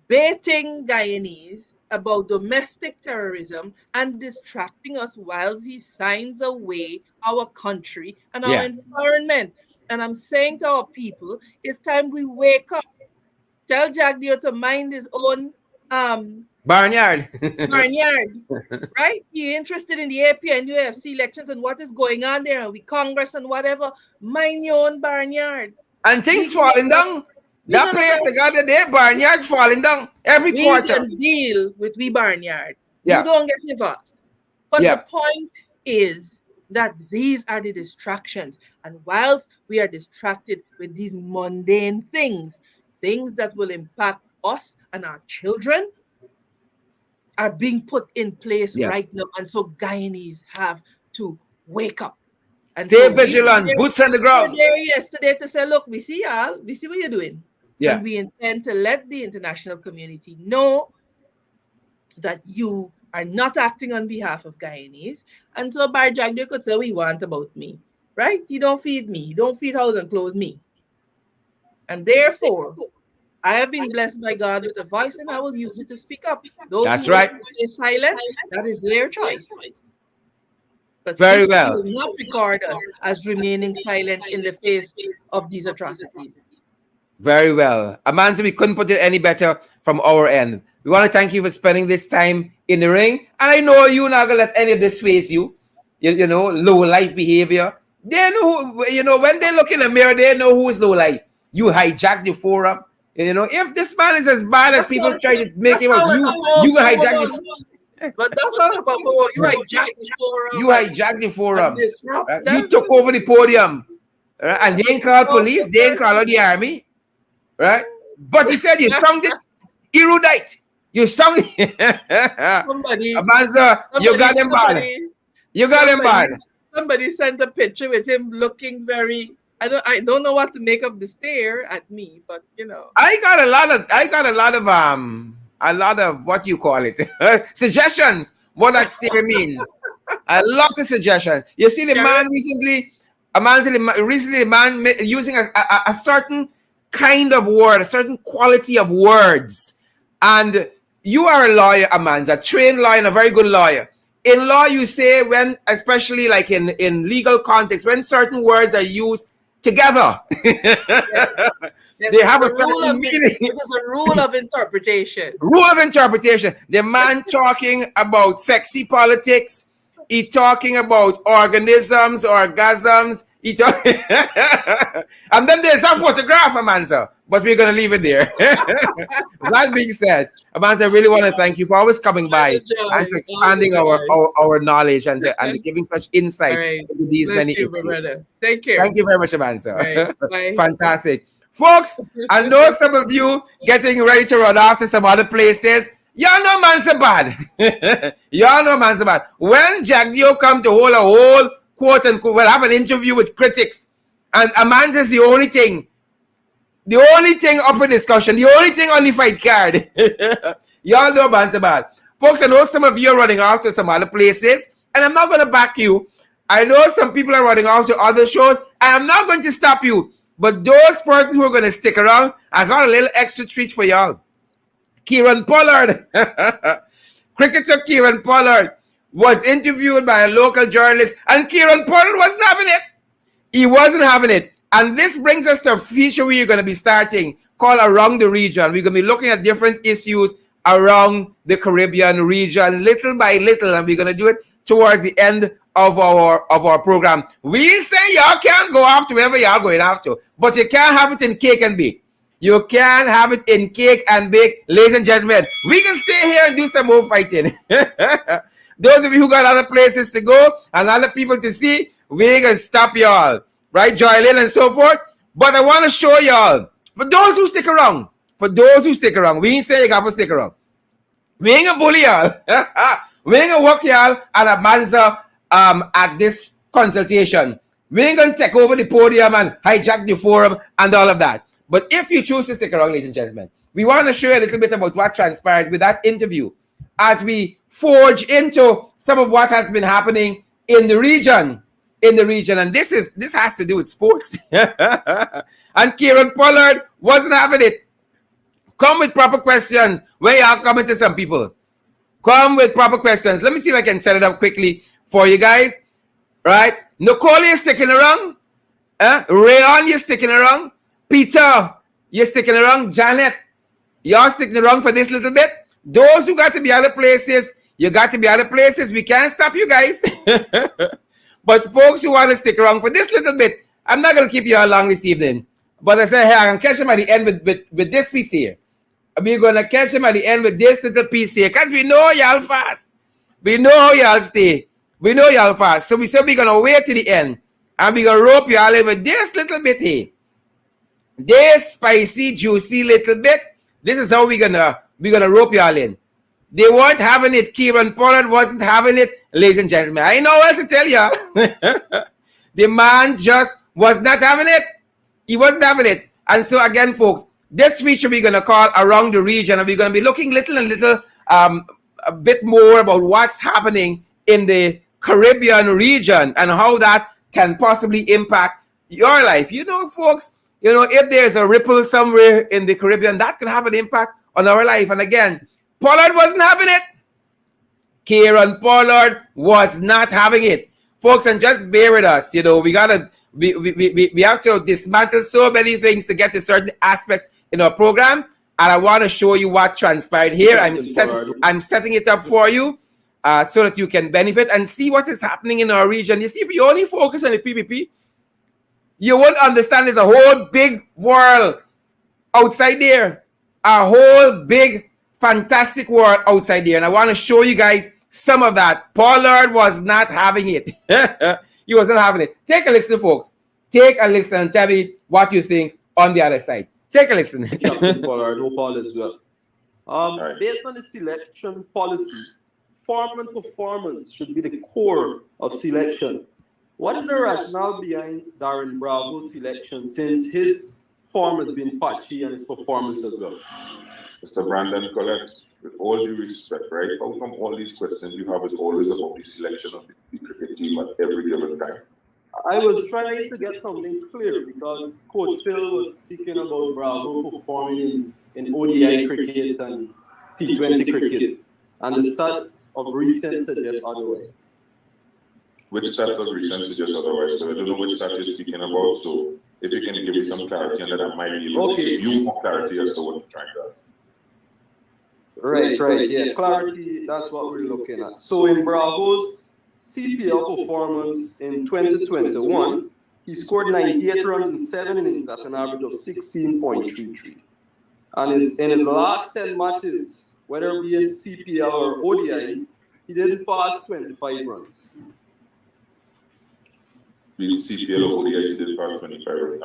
baiting Guyanese about domestic terrorism and distracting us whilst he signs away our country and our
Yeah.
environment. And I'm saying to our people, it's time we wake up. Tell Jagdeo to mind his own
Barnyard.
barnyard, right? You're interested in the AP and UFC elections and what is going on there and with Congress and whatever. Mind your own barnyard.
And things falling down.
We
That
gonna
place the other day, barnyard falling down every
we
quarter.
can deal with we barnyard. You
Yeah.
don't get involved. But
Yeah.
the point is that these are the distractions. And whilst we are distracted with these mundane things, things that will impact us and our children are being put in place
Yeah.
right now. And so Guyanese have to wake up. And
Stay
so
vigilant. Boots on the
we were
ground.
there yesterday to say, look, we see y'all, we see what you're doing.
Yeah.
And we intend to let the international community know that you are not acting on behalf of Guyanese. And so Bar Jagdeo could say what he want about me, right? You don't feed me. You don't feed, house, and clothe me. And therefore, I have been blessed by God with a voice and I will use it to speak up. Those
That's
who wish
right.
to stay silent, that is their choice. But
Very
history
well.
will not record us as remaining silent in the face of these atrocities.
Very well. Amanza, we couldn't put it any better from our end. We want to thank you for spending this time in the ring. And I know you're not going to let any of this face you. You know, low life behavior. They know, when they look in the mirror, they know who is low life. You hijack the forum. If this man is as bad as people try to make him out, you hijack the
But that's not about you hijack the forum.
You hijacked the forum.
Disrupt
Right?
them.
You took over the podium. Right? And they ain't call police, they ain't call the army. Right? But he said you sounded erudite. You sound
Somebody,
Amanza, you got him bad. You got him bad.
Somebody sent a picture with him looking very. I don't know what to make of the stare at me, but
I got a lot of what you call it suggestions. What that stare means. I love the suggestion. You see, the man recently, Amanza, the man using a certain kind of word, a certain quality of words, and you are a lawyer, Amanza, trained lawyer and a very good lawyer. In law, you say when, especially like in legal context, when certain words are used together, they have a certain meaning.
It is a rule of interpretation.
Rule of interpretation. The man talking about sexy politics. He talking about organisms, orgasms. And then there's that photograph, Amanza. But we're going to leave it there. That being said, Amanza, I really want to thank you for always coming by and for expanding our knowledge and giving such insight into these many issues.
Thank you.
Thank you very much, Amanza.
Right.
Fantastic. Folks, I know some of you getting ready to run off to some other places. Y'all know man's bad. Y'all know man's bad. When Jagdeo come to hold a whole quote unquote, we'll have an interview with critics, and Amanza is the only thing up for discussion, the only thing on the fight card. Y'all know man's bad. Folks, I know some of you are running off to some other places, and I'm not going to back you. I know some people are running off to other shows, and I'm not going to stop you. But those persons who are going to stick around, I got a little extra treat for y'all. Kieran Pollard, cricketer Kieran Pollard, was interviewed by a local journalist, and Kieran Pollard wasn't having it. He wasn't having it. And this brings us to a feature we're going to be starting called Around the Region. We're going to be looking at different issues around the Caribbean region, little by little, and we're going to do it towards the end of our program. We say y'all can't go after wherever y'all going after, but you can't have it in cake and bake. You can have it in cake and bake, ladies and gentlemen. We can stay here and do some more fighting. Those of you who got other places to go and other people to see, we can stop y'all, right, Joylyn and so forth. But I want to show y'all, for those who stick around, we ain't say you got to stick around. We ain't gonna bully y'all. We ain't gonna work y'all at Amanza at this consultation. We ain't gonna take over the podium and hijack the forum and all of that. But if you choose to stick around, ladies and gentlemen, we want to show you a little bit about what transpired with that interview as we forge into some of what has been happening in the region. And this has to do with sports. And Kieran Pollard wasn't having it. Come with proper questions. Where y'all coming to some people? Come with proper questions. Let me see if I can set it up quickly for you guys. Right? Nicole, you're sticking around. Rayon, you're sticking around. Peter, you're sticking around. Janet, you're sticking around for this little bit. Those who got to be other places, you got to be other places. We can't stop you guys. But folks who want to stick around for this little bit, I'm not going to keep you all long this evening. But I say, hey, I can catch them at the end with this piece here. We're going to catch them at the end with this little piece here. Because we know y'all fast. We know how y'all stay. We know y'all fast. So we said we're going to wait to the end. And we're going to rope y'all in with this little bit here. This spicy, juicy little bit. This is how we're gonna rope y'all in. They weren't having it. Kieran Pollard wasn't having it. Ladies and gentlemen, I know what else to tell y'all. The man just was not having it. He wasn't having it. And so again, folks, this feature we're going to call Around the Region, and we're going to be looking a bit more about what's happening in the Caribbean region and how that can possibly impact your life. You know, folks, if there's a ripple somewhere in the Caribbean, that can have an impact on our life. And again, Pollard wasn't having it. Kieran Pollard was not having it. Folks, and just bear with us. We have to dismantle so many things to get to certain aspects in our program. And I want to show you what transpired here. I'm setting it up for you so that you can benefit and see what is happening in our region. You see, if you only focus on the PPP, you won't understand there's a whole big world outside there. A whole big, fantastic world outside there. And I want to show you guys some of that. Pollard was not having it. He was not having it. Take a listen, folks. Take a listen and tell me what you think on the other side. Take a listen.
Captain Pollard, hope all is well. Based on the selection policy, form and performance should be the core of selection. What is the rationale behind Darren Bravo's selection since his form has been patchy and his performance as well?
Mr. Brandon Collette, with all due respect, right? How come all these questions you have is always about the selection of the cricket team at every given time?
I was trying to get something clear because Coach Phil was speaking about Bravo performing in ODI cricket and T20 cricket, and the stats of recent suggest otherwise.
Which stats of recent suggest otherwise? So I don't know which stats you're speaking about, so if you can give me some clarity on that, I might be able to give you more clarity as to what you're trying to ask.
Right, yeah. Clarity, that's what we're looking at. So in Bravo's CPL performance in 2021, he scored 98 runs in 7 innings at an average of 16.33. And in his last 10 matches, whether it be in CPL or ODIs, he didn't pass 25 runs.
With CPL or ODIs, he did pass 25 runs.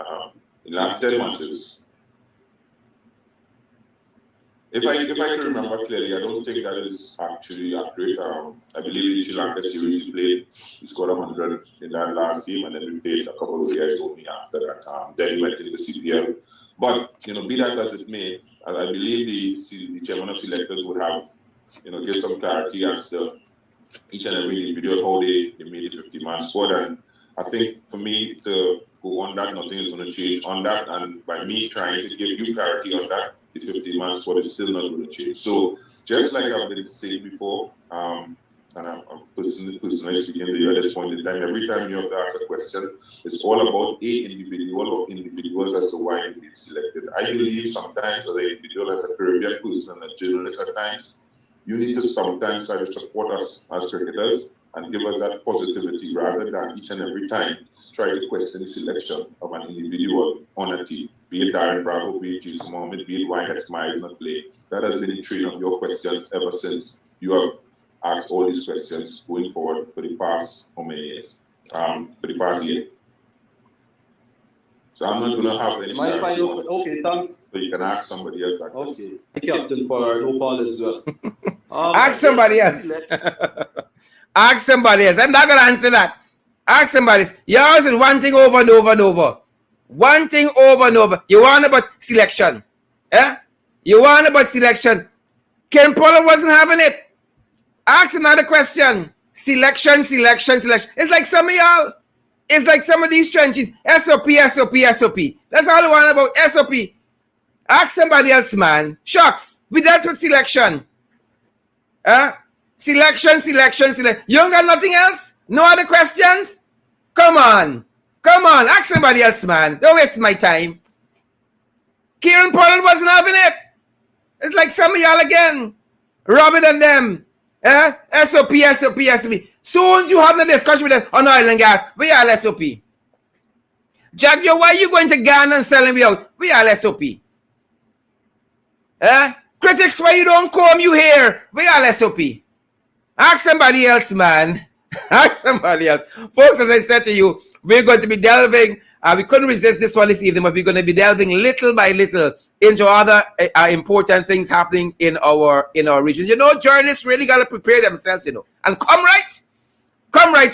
In last 10 matches. If I can remember clearly, I don't think that is actually accurate. I believe in Sri Lanka series he played, he scored 100 in that last game, and then we played a couple of years only after that. Then he went into the CPL. But be that as it may, I believe the chairman of selectors would have give some clarity as to each and every individual how they made the 50-man squad. And I think for me to go on that, nothing is going to change on that. And by me trying to give you clarity on that, the 50-man squad is still not going to change. So just like I've been saying before, and I'm personally speaking to you at this point in time, every time you have to ask a question, it's all about a individual or individuals as to why you get selected. I believe sometimes as an individual, as a Caribbean person and a journalist at times, you need to sometimes try to support us as cricketers and give us that positivity rather than each and every time try to question the selection of an individual on a team. Be it Darren Bravo, be it Jason Mohammed, be it Whitehead Myers not play. That has been the train of your questions ever since you have asked all these questions going forward for the past how many years? For the past year. So I'm not going to have any.
My final, okay, thanks.
So you can ask somebody else that question.
Okay, Captain for no call as well.
Ask somebody else. Ask somebody else. I'm not going to answer that. Ask somebody else. You're asking one thing over and over and over. One thing over and over. You want about selection. Yeah? You want about selection. Ken Pollard wasn't having it. Ask another question. Selection. It's like some of y'all. It's like some of these trenches. SOP. That's all I want about SOP. Ask somebody else, man. Shucks. We dealt with selection. Selection. You don't got nothing else? No other questions? Come on. Ask somebody else, man. Don't waste my time. Kieran Pollard wasn't having it. It's like some of y'all again. Robert and them. SOP. Soon as you have a discussion with them on oil and gas, we are SOP. Jagdeo, why are you going to Ghana and selling me out? We are SOP. Critics, why you don't come you here? We are SOP. Ask somebody else, man. Ask somebody else. Folks, as I said to you, we're going to be delving. We couldn't resist this one this evening, but we're going to be delving little by little into other important things happening in our regions. You know, journalists really got to prepare themselves, you know, and come right,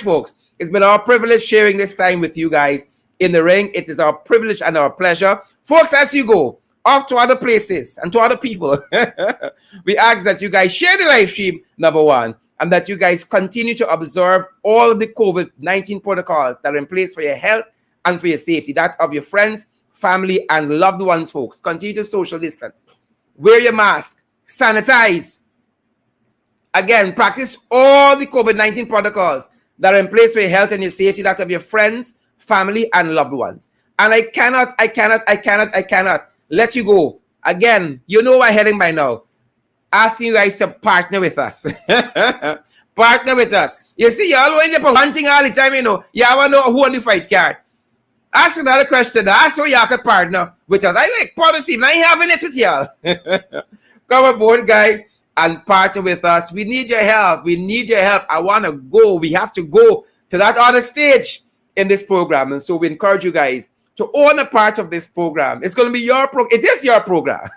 folks. It's been our privilege sharing this time with you guys in the ring. It is our privilege and our pleasure. Folks, as you go off to other places and to other people, we ask that you guys share the live stream, number one, and that you guys continue to observe all the COVID-19 protocols that are in place for your health and for your safety, that of your friends, family, and loved ones, folks. Continue to social distance. Wear your mask. Sanitize. Again, practice all the COVID-19 protocols that are in place for your health and your safety, that of your friends, family, and loved ones. And I cannot let you go. Again, you know we're heading by now. Asking you guys to partner with us. Partner with us. You see, y'all only up one thing all the time, you know. Y'all want to know who on the fight card. Ask another question. Ask where y'all could partner with us. I like policy. I ain't having it with y'all. Come aboard, guys, and partner with us. We need your help. I want to go. We have to go to that other stage in this program. And so we encourage you guys to own a part of this program. It's going to be your program. It is your program.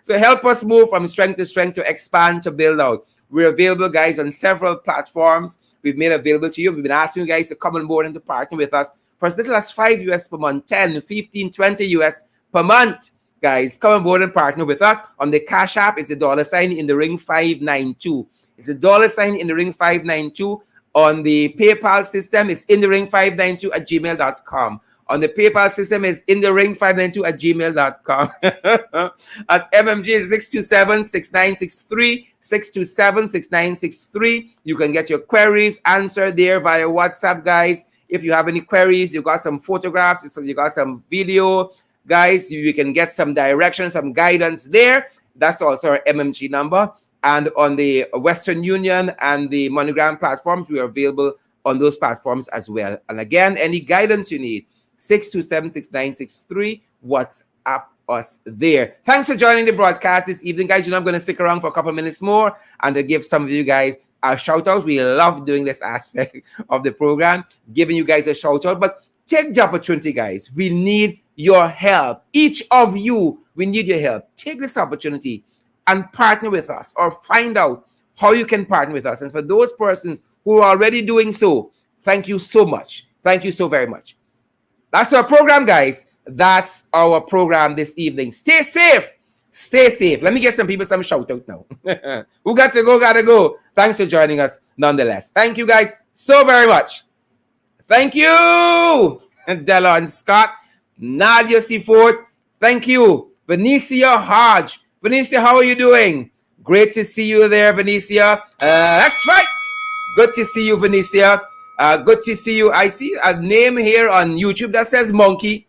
So help us move from strength to strength, to expand, to build out. We're available, guys, on several platforms. We've made available to you. We've been asking you guys to come on board and to partner with us for as little as $5 per month, 10, 15, 20 US per month. Guys, come on board and partner with us. On the Cash App, it's $sign in the ring 592. It's $sign in the ring 592. On the PayPal system, it's in the ring 592 at gmail.com. On the PayPal system is in the ring 592 at gmail.com. At MMG is 627-6963, 627-6963. You can get your queries answered there via WhatsApp, guys. If you have any queries, you got some photographs, you got some video, guys, you can get some direction, some guidance there. That's also our MMG number. And on the Western Union and the MoneyGram platforms, we are available on those platforms as well. And again, any guidance you need, 627-6963, WhatsApp us there. Thanks for joining the broadcast this evening, guys. You know, I'm going to stick around for a couple of minutes more and to give some of you guys a shout out. We love doing this aspect of the program, giving you guys a shout out. But take the opportunity, guys. We need your help. Each of you, we need your help. Take this opportunity and partner with us, or find out how you can partner with us. And for those persons who are already doing so, thank you so much. Thank you so very much. That's our program, guys. That's our program this evening. Stay safe. Stay safe. Let me get some people some shout out now. Who got to go, gotta go. Thanks for joining us nonetheless. Thank you, guys, so very much. Thank you, Delon Scott, Nadia Seaford. Thank you, Venicia Hodge. Venicia, how are you doing? Great to see you there, Venicia. That's right. Good to see you, Venicia. Good to see you. I see a name here on YouTube that says Monkey.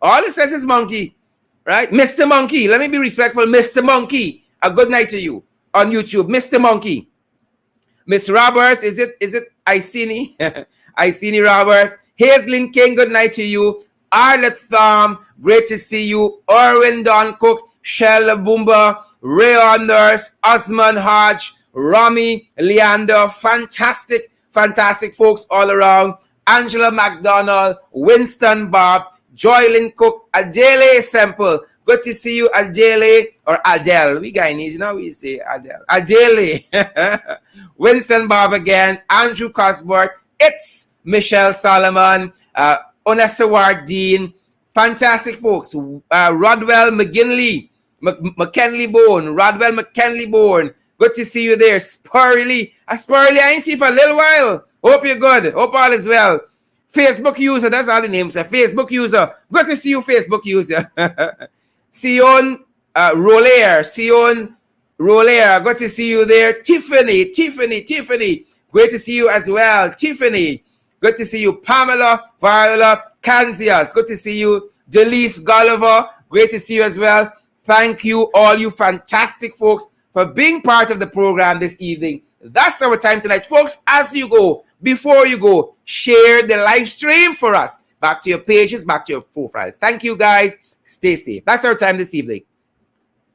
All it says is Monkey, right? Mr. Monkey. Let me be respectful. Mr. Monkey. A good night to you on YouTube. Mr. Monkey. Miss Roberts, is it Iceni? Iceni Roberts. Hazelin King, good night to you. Arlette Thom, great to see you. Erwin Don Cook, Shella Boomba, Rayon Nurse, Osman Hodge, Rami, Leander, fantastic folks all around. Angela McDonald, Winston Bob, Joylyn Cook, Ajele Semple. Good to see you, Ajele, or Adele. We Guyanese, you know, we say Adele. Ajele. Winston Bob again, Andrew Cosbert, it's Michelle Solomon, Onessa Dean, fantastic folks. Rodwell McKinley, McKinley Bone, Rodwell McKinley Bone. Good to see you there. Spurley, I ain't see you for a little while. Hope you're good. Hope all is well. Facebook user, that's all the names. Facebook user. Good to see you, Facebook user. Sion Roller, good to see you there. Tiffany. Great to see you as well. Tiffany. Good to see you. Pamela, Viola, Kanzias. Good to see you. Delise Gulliver. Great to see you as well. Thank you, all you fantastic folks, for being part of the program this evening. That's our time tonight. Folks, as you go, before you go, share the live stream for us. Back to your pages, back to your profiles. Thank you, guys. Stay safe. That's our time this evening.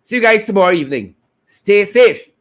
See you guys tomorrow evening. Stay safe.